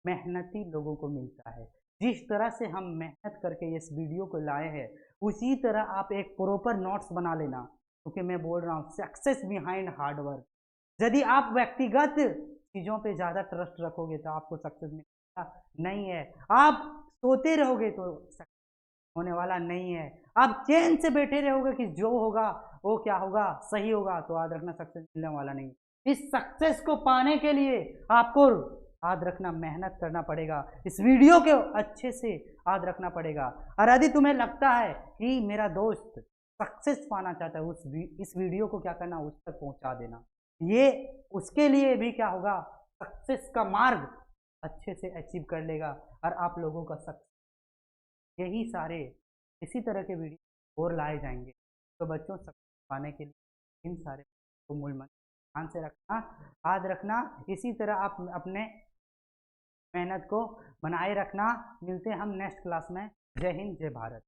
A: मेहनती लोगों को मिलता है। जिस तरह से हम मेहनत करके इस वीडियो को लाए हैं, उसी तरह आप एक प्रॉपर नोट्स बना लेना, क्योंकि मैं बोल रहा हूँ सक्सेस बिहाइंड हार्ड वर्क। यदि आप व्यक्तिगत चीज़ों पे ज़्यादा ट्रस्ट रखोगे तो आपको सक्सेस मिलेगा नहीं है। आप सोते रहोगे तो सक्सेस होने वाला नहीं है। आप चैन से बैठे रहोगे कि जो होगा वो क्या होगा, सही होगा, तो याद रखना सक्सेस मिलने वाला नहीं। इस सक्सेस को पाने के लिए आपको याद रखना मेहनत करना पड़ेगा, इस वीडियो को अच्छे से याद रखना पड़ेगा। और यदि तुम्हें लगता है कि मेरा दोस्त सक्सेस पाना चाहता है, इस वीडियो को क्या करना, उस तक पहुंचा देना। ये उसके लिए भी क्या होगा, सक्सेस का मार्ग अच्छे से अचीव कर लेगा। और आप लोगों का सक्सेस, यही सारे इसी तरह के वीडियो और लाए जाएंगे। तो बच्चों सक्सेस पाने के लिए इन सारे को मूल मंत्र ध्यान से रखना, याद रखना। इसी तरह आप अपने मेहनत को बनाए रखना। मिलते हैं हम नेक्स्ट क्लास में। जय हिंद, जय भारत।